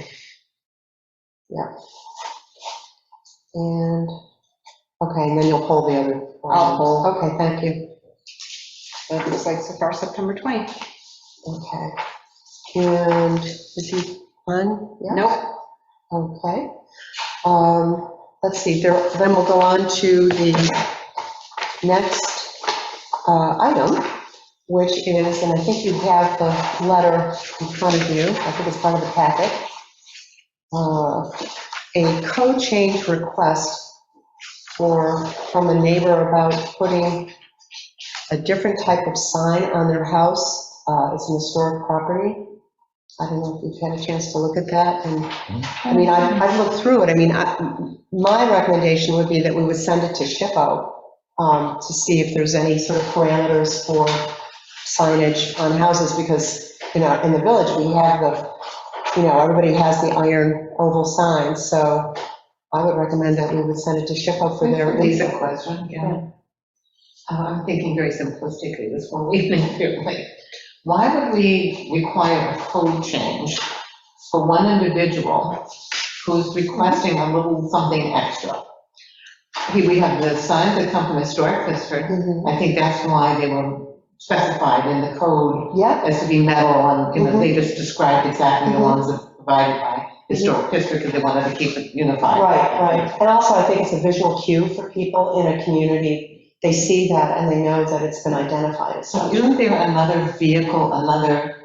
And, okay, and then you'll pull the other. I'll pull. Okay, thank you. That looks like so far September 20th. Okay. And is he on? Yeah. Nope. Okay. Let's see, then we'll go on to the next item, which is, and I think you have the letter in front of you, I think it's part of the packet. A code change request from a neighbor about putting a different type of sign on their house. It's an historic property. I don't know if you've had a chance to look at that, and, I mean, I've looked through it. I mean, my recommendation would be that we would send it to SHPO to see if there's any sort of parameters for signage on houses, because, in the village, we have everybody has the iron oval signs, so I would recommend that we would send it to SHPO for their Lisa reason. question, yeah. I'm thinking very simplistically, this one we've been here, like, why would we require a code change for one individual who's requesting a little something extra? We have the signs that come from historic district. Mhm. I think that's why they were specified in the code Yep, as to be metal, and they just described exactly the Mhm. ones that were provided by historic district, because they wanted to keep it unified. right. And also, I think it's a visual cue for people in a community. They see that and they know that it's been identified as So such. isn't there another vehicle, another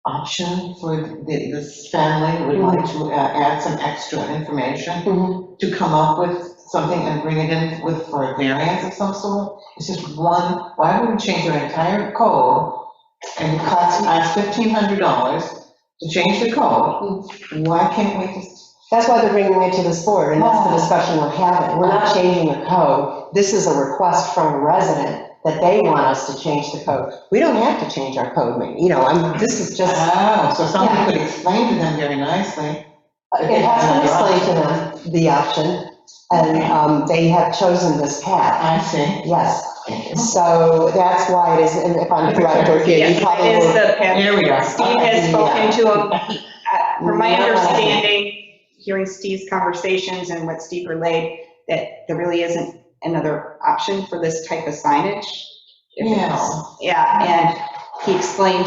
option for this family who would like to add some extra information Mhm. to come up with something and bring it in for a variance of some sort? It's just one, why would we change our entire code and it costs us $1,500 to change the code? Why can't we just? That's why they're bringing it to this board, and that's the discussion we're having. We're not changing the code. This is a request from a resident that they want us to change the code. We don't have to change our code, this is just, Oh, so somebody could explain to them very nicely. it has been explained to them, the option, and they have chosen this path, I see. yes. Thank you. So that's why it is, and if I'm correct, or if you Yes, probably it is will. the path. There we are. Steve has spoken to him. From my Yeah. understanding, hearing Steve's conversations and what Steve relayed, that there really isn't another option for this type of signage. Yeah, and he explained,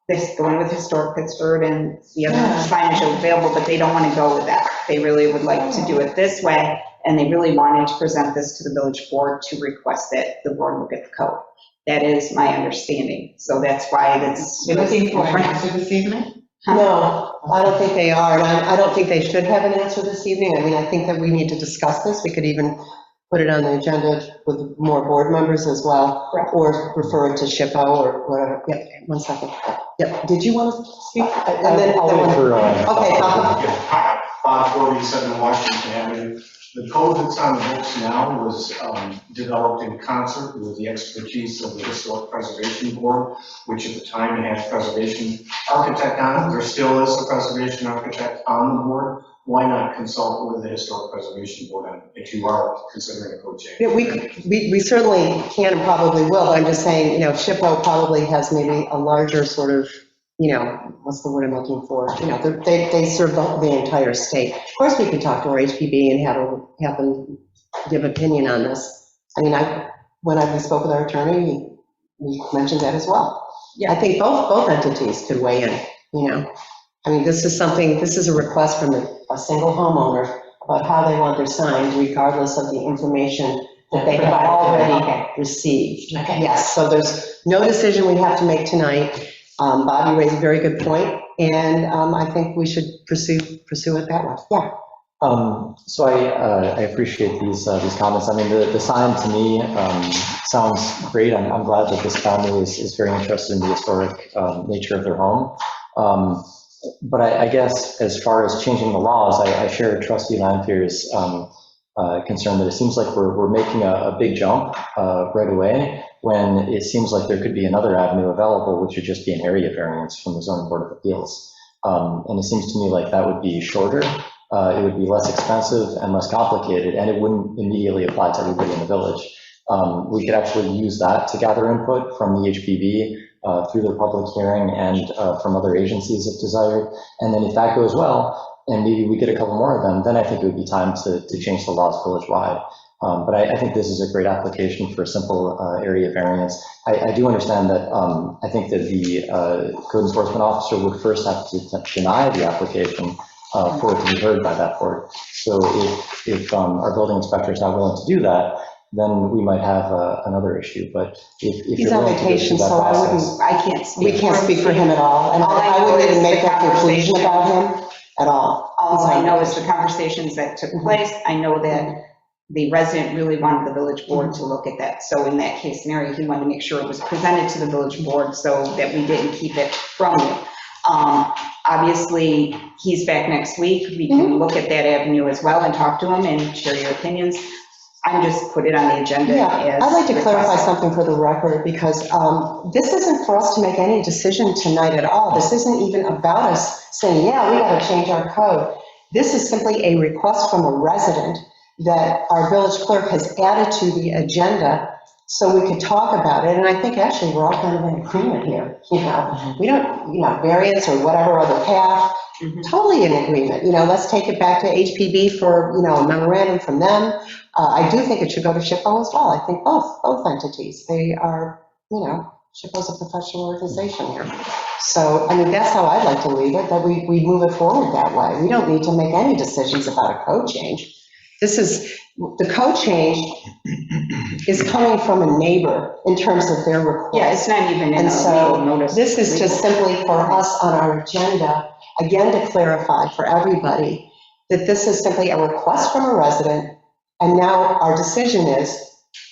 this, the one with historic Pittsburgh and the other Yeah. signage available, but they don't want to go with that. They really would like to do it this way, and they really wanted to present this to the village board to request that the board look at the code. That is my understanding, so that's why it's. You're looking for an answer this evening? No, I don't think they are, and I don't think they should have an answer this evening. I mean, I think that we need to discuss this. We could even put it on the agenda with more board members as well, Correct. or refer it to SHPO or whatever. Yep, one second. Yep, did you want to speak? And then, I'll wait for, okay, Bob. Yeah, Bob Corby, 7 Washington Avenue. The code that's on the books now was developed in concert with the expertise of the Historic Preservation Board, which at the time had preservation architect on it. There still is a preservation architect on the board. Why not consult with the Historic Preservation Board on it if you are considering a code change? Yeah, we certainly can and probably will, but I'm just saying, SHPO probably has maybe a larger sort of, what's the word I'm looking for? They serve the entire state. Of course, we could talk to our HPB and have them give opinion on this. I mean, when I spoke with our attorney, we mentioned that as well. Yeah. I think both entities could weigh in, I mean, this is a request from a single homeowner about how they want their signs, regardless of the information that they have already received. Okay. Yes, so there's no decision we have to make tonight. Bobby raised a very good point, and I think we should pursue it that way. Yeah. So I appreciate these comments. I mean, the sign to me sounds great. I'm glad that this family is very interested in the historic nature of their home. But I guess as far as changing the laws, I share Trustee Lanfear's concern that it seems like we're making a big jump right away, when it seems like there could be another avenue available, which would just be an area variance from the zoning board of appeals. And it seems to me like that would be shorter it would be less expensive and less complicated, and it wouldn't immediately apply to everybody in the village. We could actually use that to gather input from the HPB through their public hearing and from other agencies if desired. And then if that goes well, and maybe we get a couple more of them, then I think it would be time to change the laws village-wide. But I think this is a great application for a simple area variance. I do understand that I think that the code enforcement officer would first have to deny the application for it to be heard by that board. So if our building inspector is not willing to do that, then we might have another issue. But if He's you're on willing to go vacation, through that so I process. wouldn't, I can't speak. we can't speak for him at all, and All I I know wouldn't is even make the that conclusion conversation. about him at all. All I know is the conversations that took Mm-hmm. place. I know that the resident really wanted the village board to look at that. So in that case scenario, he wanted to make sure it was presented to the village board so that we didn't keep it from you. Obviously, he's back next week. We can look at that avenue as well and talk to him and share your opinions. I'm just put it on the agenda Yeah, as. I'd like to clarify requested. something for the record, because this isn't for us to make any decision tonight at all. This isn't even about us saying, yeah, we got to change our code. This is simply a request from a resident that our village clerk has added to the agenda so we could talk about it. And I think actually we're all kind of in agreement here, you know. We don't, variance or whatever other path, totally in agreement. Let's take it back to HPB for, a memorandum from them. I do think it should go to SHPO as well. I think both entities, they are, SHPO's a professional organization here. So, that's how I'd like to leave it, that we move it forward that way. We don't need to make any decisions about a code change. The code change is coming from a neighbor in terms of their request. Yeah, it's not even in And a so legal notice. this is just simply for us on our agenda, again, to clarify for everybody that this is simply a request from a resident, and now our decision is,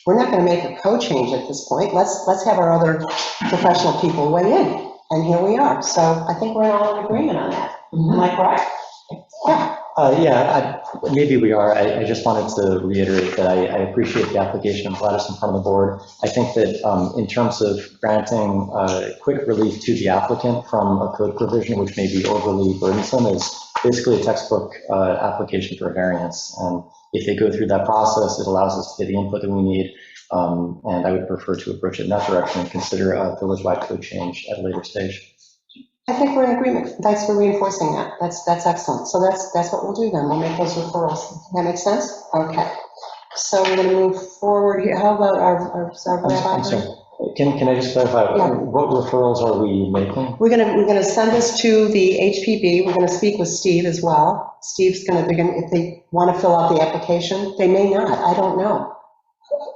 we're not going to make a code change at this point. Let's have our other professional people weigh in, and here we are. So I think we're all in agreement on that. Am I correct? Yeah. Maybe we are. I just wanted to reiterate that I appreciate the application and glad it's in front of the board. I think that in terms of granting quick relief to the applicant from a code provision, which may be overly burdensome, is basically a textbook application for a variance. And if they go through that process, it allows us to get the input that we need. And I would prefer to approach it in that direction and consider a village-wide code change at a later stage. I think we're in agreement. Thanks for reinforcing that. That's excellent. So that's what we'll do then. We'll make those referrals. That makes sense? Okay. So we're going to move forward here. How about our I'm sorry. Can I just clarify, Yeah. what referrals are we making? We're going to send this to the HPB. We're going to speak with Steve as well. Steve's going to, if they want to fill out the application, they may not. I don't know.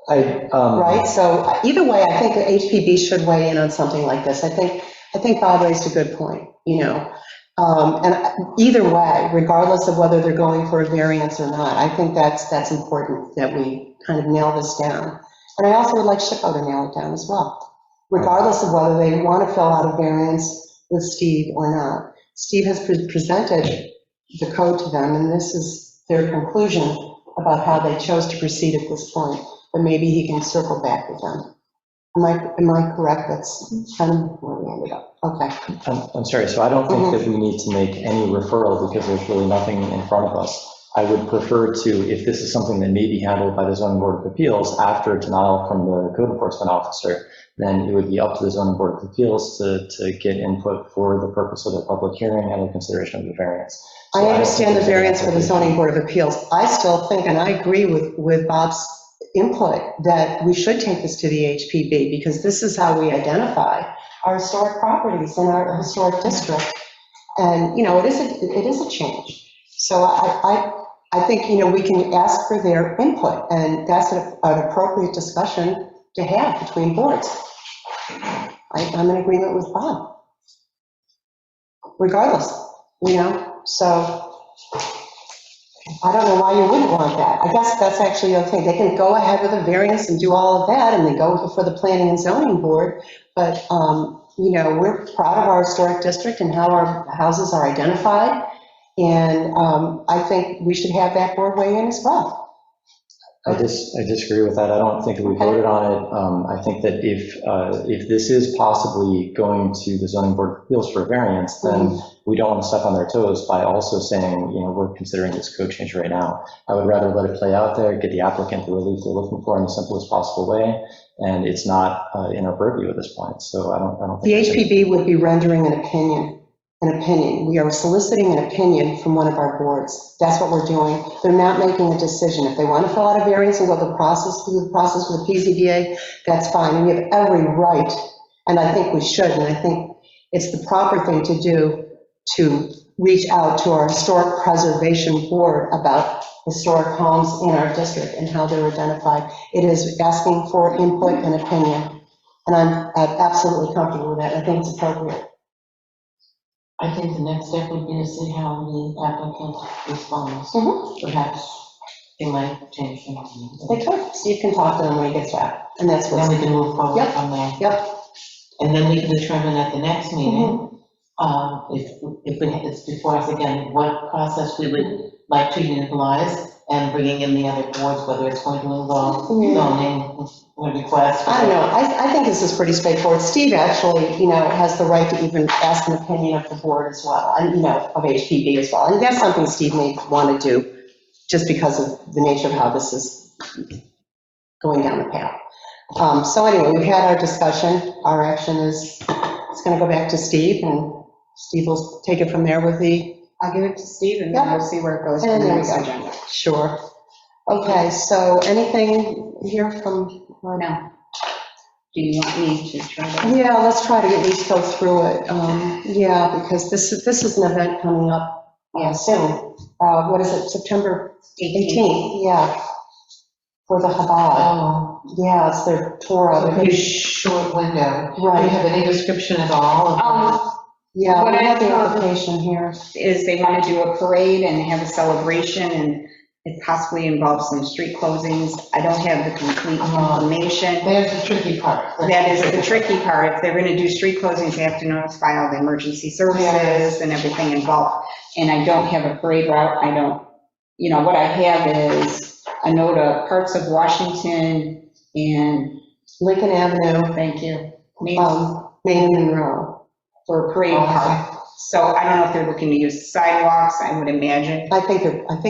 Right? So either way, I think the HPB should weigh in on something like this. I think Bob raised a good point, and either way, regardless of whether they're going for a variance or not, I think that's important that we kind of nail this down. And I also would like SHPO to nail it down as well, regardless of whether they want to fill out a variance with Steve or not. Steve has presented the code to them, and this is their conclusion about how they chose to proceed at this point, but maybe he can circle back with them. Am I correct? That's kind of where we ended up. Okay. I'm sorry, so I don't think that we need to make any referral because there's really nothing in front of us. I would prefer to, if this is something that may be handled by the zoning board of appeals after denial from the code enforcement officer, then it would be up to the zoning board of appeals to get input for the purpose of the public hearing and the consideration of the variance. So I understand the don't think variance for the there's zoning board of appeals. I still think, and I agree with Bob's input, that we should take this to the HPB because this is how we identify our historic properties in our historic district. And, it is a change. So I think, we can ask for their input, and that's an appropriate discussion to have between boards. I'm in agreement with Bob. Regardless, so I don't know why you wouldn't want that. I guess that's actually okay. They can go ahead with a variance and do all of that, and they go before the planning and zoning board, but, we're proud of our historic district and how our houses are identified, and I think we should have that board weigh in as well. I disagree with that. I don't think that we voted on it. I think that if this is possibly going to the zoning board of appeals for a variance, then we don't want to step on their toes by also saying, we're considering this code change right now. I would rather let it play out there, get the applicant the relief they're looking for in the simplest possible way, and it's not in our purview at this point. So I don't The think. HPB would be rendering an opinion. We are soliciting an opinion from one of our boards. That's what we're doing. They're not making a decision. If they want to fill out a variance and go through the process with the PZBA, that's fine. And we have every right, and I think we should, and I think it's the proper thing to do to reach out to our historic preservation board about historic homes in our district and how they're identified. It is asking for input and opinion, and I'm absolutely comfortable with that. I think it's appropriate. I think the next step would be to see how the applicant responds. Perhaps they might change their mind. They could. Steve can talk to them when he gets back, and that's Then what. we can move forward Yep. from there. Yep. And then we can determine at the next meeting, if it's before us again, what process we would like to utilize and bringing in the other boards, whether it's going to involve zoning requests. I don't know, I think this is pretty straightforward. Steve actually, has the right to even ask an opinion of the board as well, and, of HPB as well. And that's something Steve may want to do, just because of the nature of how this is going down the path. So anyway, we've had our discussion. Our action is, it's going to go back to Steve, and Steve will take it from there with the. I'll give it to Steve, and then we'll see where it goes for And the there we next go. agenda. Sure. Okay, so anything here from? No. Do you want me to try to? Yeah, let's try to at least go through it. Yeah, because this is an event coming up soon. What is it, September 18th? Yeah, for the Chabad. Oh, Yeah, it's their Torah. a pretty short window. Do you Right, have any description at all? yeah, What we I have the heard- application here. Is they want to do a parade and have a celebration, and it possibly involves some street closings. I don't have the complete information. There's the tricky part. That is the tricky part. If they're going to do street closings, they have to notify all the emergency services and everything involved. And I don't have a parade route. I don't, what I have is a note of parts of Washington and, Lincoln Avenue, thank you, Main Main and Monroe. for a parade park. So I don't know if they're looking to use sidewalks, I would imagine. I think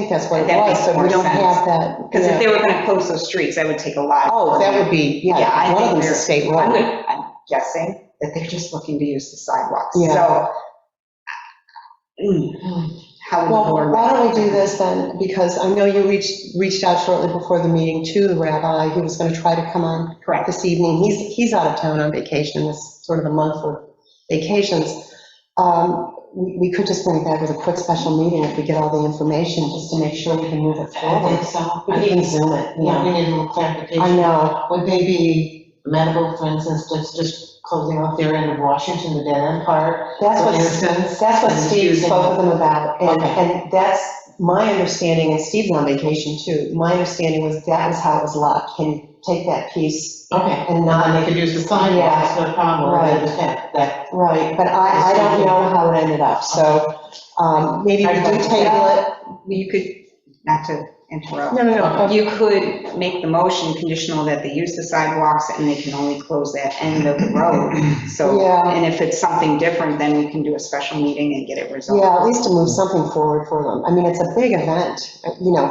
that's what it That was, makes but we more don't sense. have that. Because if Yeah. they were going to close those streets, that would take a lot. Oh, that would be, Yeah, I one of think them's a they're- state I'm road. guessing that they're just looking to use the sidewalks. Yeah. So how would the Well, board? why don't we do this then, because I know you reached out shortly before the meeting to the rabbi. He was going to try to come on Correct. this evening. He's out of town on vacation, it's sort of a month for vacations. We could just bring it back with a quick special meeting if we get all the information, just to make sure we can move it I forward. think so. We I can think, zoom it, yeah, we yeah. need more I clarification. know, Would they be amenable, for instance, just closing off their end of Washington, the dead end part? that's For what, instance? that's what and Steve using- spoke with them about, and, Okay. and that's my understanding, and Steve's on vacation too. My understanding was that was how it was left. Can you take that piece Okay, and and not then they could use the sidewalks, no problem, Right. that, Right, but I don't know how it ended up, so maybe we do table it. You could, not to interrupt. No. You could make the motion conditional that they use the sidewalks and they can only close that end of the road. So, Yeah. and if it's something different, then we can do a special meeting and get it resolved. Yeah, at least to move something forward for them. I mean, it's a big event, for the Yeah.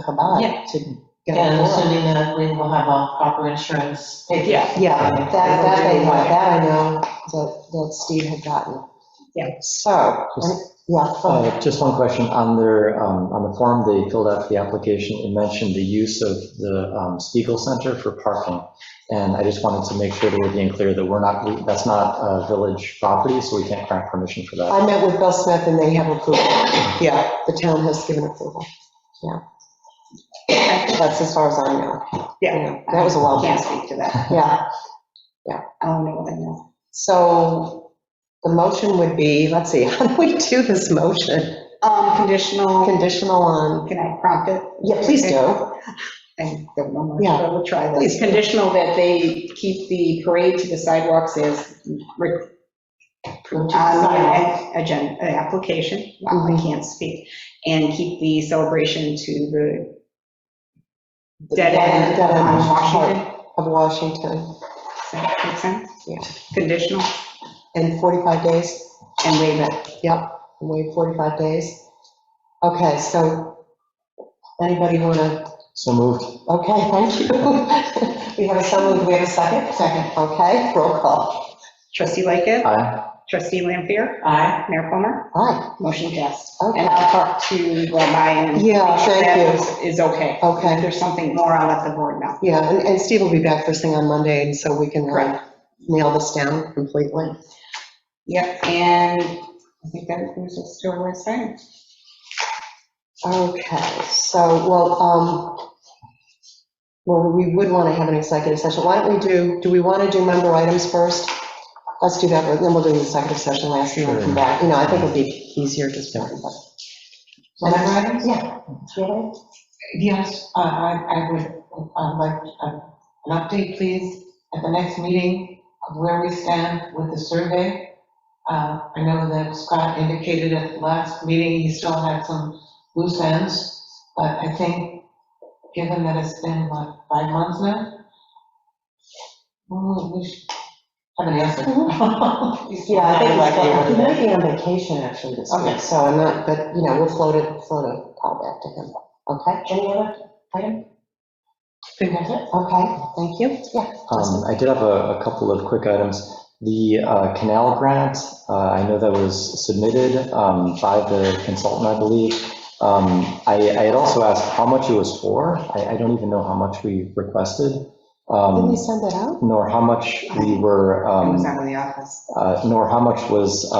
Chabad to get and it forward. assuming that we will have a proper insurance. paper. Yeah. Yeah, that they have, that I know that Steve had gotten. Yeah. So, yeah, go ahead. Just one question, on the form they filled out for the application, it mentioned the use of the Spiegel Center for parking. And I just wanted to make sure that we're being clear that that's not village property, so we can't grant permission for that. I met with Bill Smith and they have approval. Yeah, the town has given approval. Yeah. That's as far as I know. Yeah. That was a while Can't back. speak to that. Yeah, I don't know what I know. so the motion would be, let's see, how do we do this motion? Conditional, Conditional on, can I prompt it? yeah, please do. I don't know much, Yeah. but we'll try this. Please. Conditional that they keep the parade to the sidewalks as on the agenda, application, wow, I can't speak, and keep the celebration to the Dead end Dead end on Washington. of Washington, Does that make sense? Yeah. Conditional in 45 days. and waive it. Yep, wait 45 days. Okay, so anybody want to, So moved. okay, thank you. We have a so moved, we have a second? Second. Okay, roll call. Trustee Lightgev. Aye. Trustee Lampier. Aye. Mayor Plummer. Aye, Motion passed. Okay. And I'll talk to Brian. and Yeah, make sure thank that you. Is okay. Okay. If there's something more, I'll let the board know. yeah, and Steve will be back first thing on Monday, and so we can Correct. nail this down completely. Yep, and I think that brings us to our last item. Okay, so, well, we would want to have an executive session. Why don't we do we want to do member items first? Let's do that, then we'll do the executive session last, and then come back. You know, I think it'll be easier just to. Member items? Yeah. Really? Yes, I would like an update, please, at the next meeting of where we stand with the survey. I know that Scott indicated at the last meeting he still had some loose ends, but I think, given that it's been, what, 5 months now? We should have an answer. Yeah, I think Like, he might be on vacation actually this Okay. week, so I'm not, but, you know, we'll float a call back to him. Okay, any other item? think that's it. Okay, thank you. Yeah. I did have a couple of quick items. The canal grant, I know that was submitted by the consultant, I believe. I had also asked how much it was for. I don't even know how much we requested, Didn't we send that out? nor how much we were, It was out of the office. nor how much was,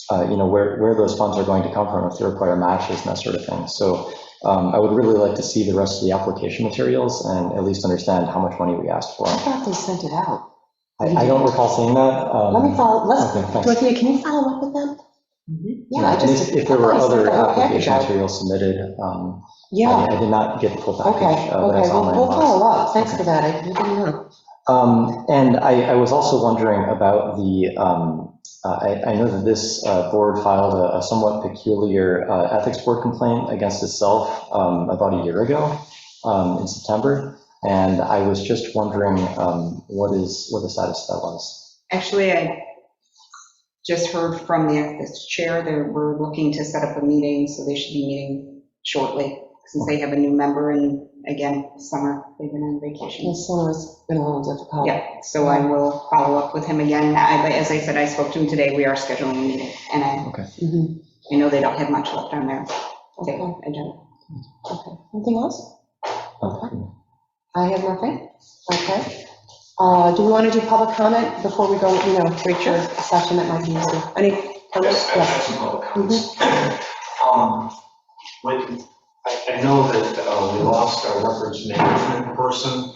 where those funds are going to come from, if they require matches and that sort of thing. So I would really like to see the rest of the application materials and at least understand how much money we asked for. I thought they sent it out. I don't recall seeing that. Let me follow, Okay, thanks. Dorothea, can you follow up with them? Yeah, I And just. if there were I thought I other sent the whole package application out. materials submitted, Yeah, I did not get the full okay, package, but I okay, saw we'll my we'll inbox. follow up, thanks Okay. for that, I didn't know. And I was also wondering about the, I know that this board filed a somewhat peculiar ethics board complaint against itself about a year ago in September, and I was just wondering what the status of that was. Actually, I just heard from the ethics chair, they were looking to set up a meeting, so they should be meeting shortly, since they have a new member, and again, summer, they've been on vacation. This summer's been a little difficult. Yeah, so I will follow up with him again. As I said, I spoke to him today, we are scheduling a meeting, and Mhm. I know they don't have much left on their Okay, agenda. okay, anything else? Okay. I have nothing, okay. Do we want to do public comment before we go, reach your session, that might be easier? Any comments? Yes, I have some public comments. I know that we lost our records management person.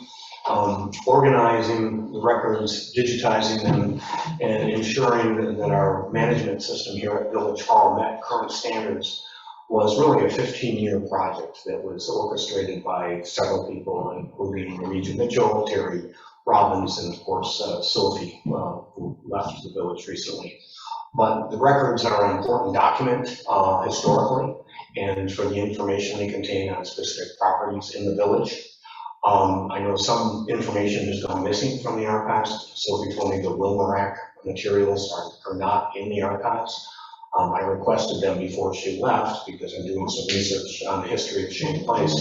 Organizing the records, digitizing them, and ensuring that our management system here at Village Hall met current standards was really a 15-year project that was orchestrated by several people, including Regent Mitchell, Terry Robbins, and of course Sophie, who left the village recently. But the records are an important document historically, and for the information they contain on specific properties in the village. I know some information has gone missing from the archives. Sophie told me the Wilmerac materials are not in the archives. I requested them before she left because I'm doing some research on the history of Shane Place.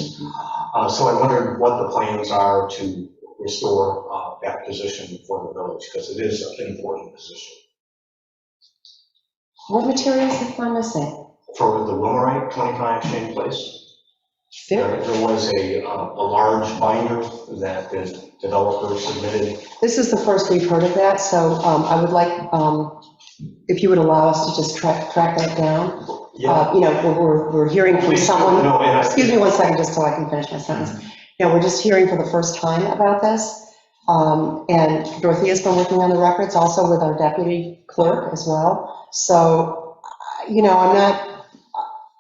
So I wondered what the plans are to restore that position for the village, because it is an important position. What materials have gone missing? For the Wilmerac 25 Shane Place, there was a large binder that the developer submitted. This is the first we've heard of that, so I would like, if you would allow us to just track that down. We're hearing from someone, No, and excuse me one second, just so I can finish my sentence. We're just hearing for the first time about this, and Dorothea's been working on the records, also with our deputy clerk as well. So, I'm not,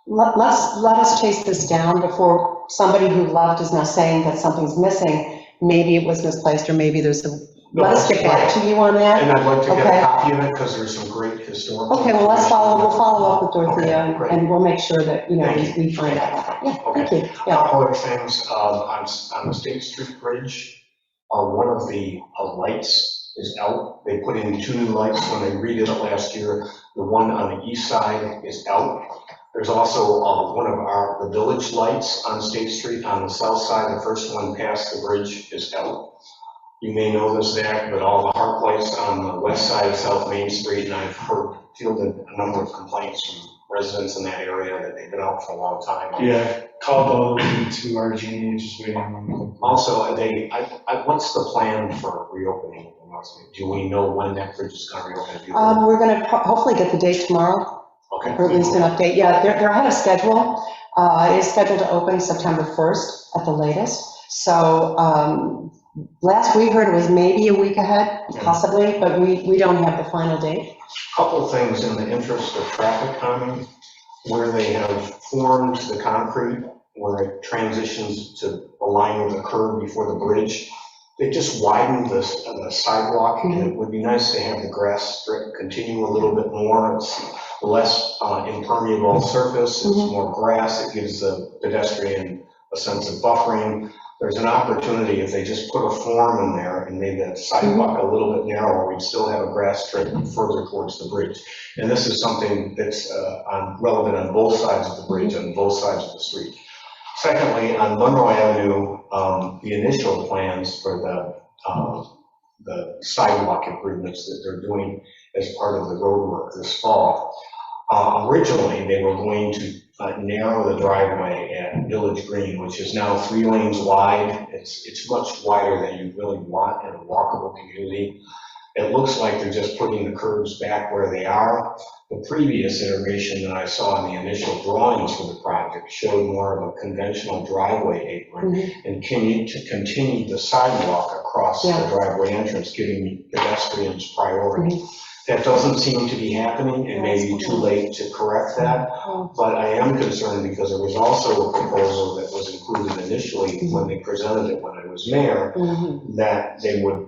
let us chase this down before somebody who left is now saying that something's missing. Maybe it was misplaced, or maybe there's let us get back to you on that. And I'd like to get Okay. a copy of it, because there's some great historical. Okay, well, we'll follow up with Dorothea, Okay, great. and we'll make sure that, Thank we find out. Yeah, thank you. A Yeah. couple other things, on the State Street Bridge, one of the lights is out. They put in 2 new lights when they redid it last year. The one on the east side is out. There's also one of the village lights on State Street on the south side. The first one past the bridge is out. You may know this, Zach, but all the Harp lights on the west side of South Main Street, and I've fielded a number of complaints from residents in that area that they've been out for a long time. Yeah, called all the way to RG, just waiting on them. Also, what's the plan for reopening? Do we know when that bridge is going to reopen? We're going to hopefully get the date tomorrow, Okay. or at least an update. Yeah, they're ahead of schedule. It is scheduled to open September 1st at the latest. So last we heard it was maybe a week ahead, possibly, but we don't have the final date. Couple of things in the interest of traffic calming, where they have formed the concrete, where it transitions to align with the curb before the bridge. They just widened the sidewalk, and it would be nice to have the grass strip continue a little bit more. It's less impermeable surface, it's more grass, it gives the pedestrian a sense of buffering. There's an opportunity, if they just put a form in there and made that sidewalk a little bit narrower, we'd still have a grass strip further towards the bridge. And this is something that's relevant on both sides of the bridge, on both sides of the street. Secondly, on Monroe Avenue, the initial plans for the sidewalk improvements that they're doing as part of the road work this fall, originally they were going to narrow the driveway at Village Green, which is now 3 lanes wide. It's much wider than you really want in a walkable community. It looks like they're just putting the curbs back where they are. The previous iteration that I saw in the initial drawings for the project showed more of a conventional driveway apron and continued the sidewalk across the driveway entrance, giving pedestrians priority. That doesn't seem to be happening, and maybe too late to correct that, but I am concerned because there was also a proposal that was included initially when they presented it when I was mayor, that they would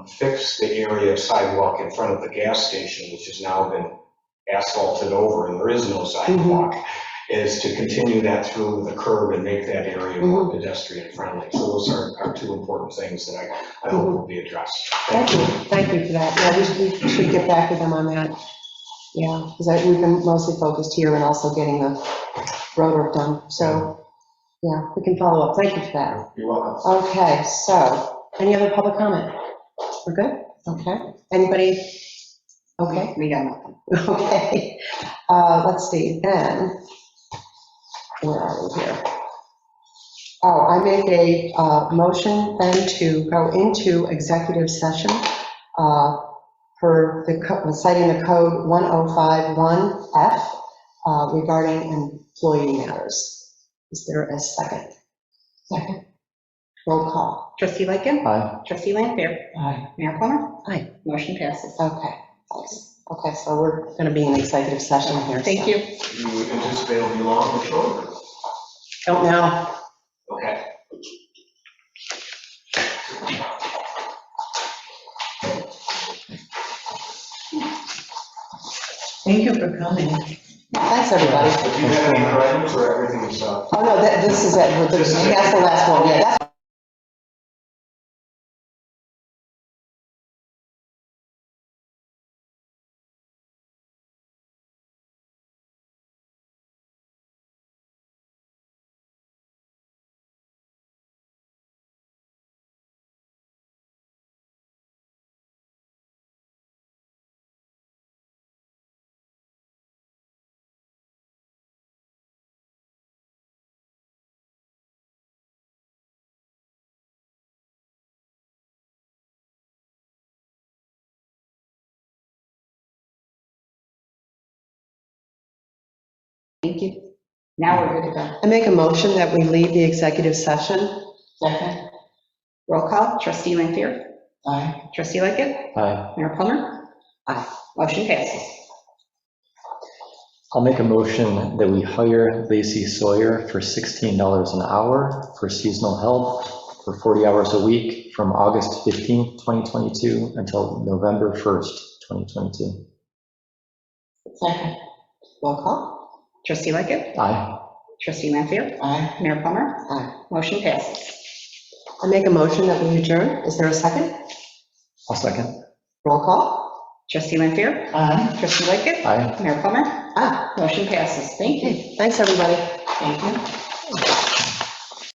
fix the area of sidewalk in front of the gas station, which has now been asphalted over and there is no sidewalk, is to continue that through the curb and make that area more pedestrian friendly. So those are 2 important things that I hope will be addressed. Thank you for that. Yeah, we should get back with them on that. Yeah, because we've been mostly focused here and also getting the road work done. So, yeah, we can follow up. Thank you for that. You're welcome. Okay, so any other public comment? We're good? Okay. Anybody? Okay. We got nothing. Okay. Let's see, then, where are we here? Oh, I make a motion then to go into executive session for citing the code 1051F regarding employee matters. Is there a second? Second. Roll call. Trustee Lightgev. Aye. Trustee Lanfair. Aye. Mayor Plummer. Aye. Motion passes. Okay. Okay, so we're going to be in executive session here. Thank so. you. You anticipate it'll be long or short? Don't know. Okay. Thank you for coming. Thanks, everybody. Do you have any items or everything is up? Oh, no, this is it. This is it. That's the last one, yeah. That's Thank you. Now we're good to go. I make a motion that we leave the executive session. Second. Roll call. Trustee Lanfair. Aye. Trustee Lightgev. Aye. Mayor Plummer. Aye. Motion passes. I'll make a motion that we hire Lacey Sawyer for $16 an hour for seasonal help for 40 hours a week from August 15th, 2022 until November 1st, 2022. Second. Roll call. Trustee Lickett, Aye. trustee Lanfair, Aye. Mayor Plummer, Aye. motion passes. I make a motion that we adjourn. Is there a second? I'll second. Roll call. Trustee Lanfair, Aye. trustee Lickett, Aye. Mayor Plummer, Ah, motion passes. Thank you. thanks, everybody. Thank you.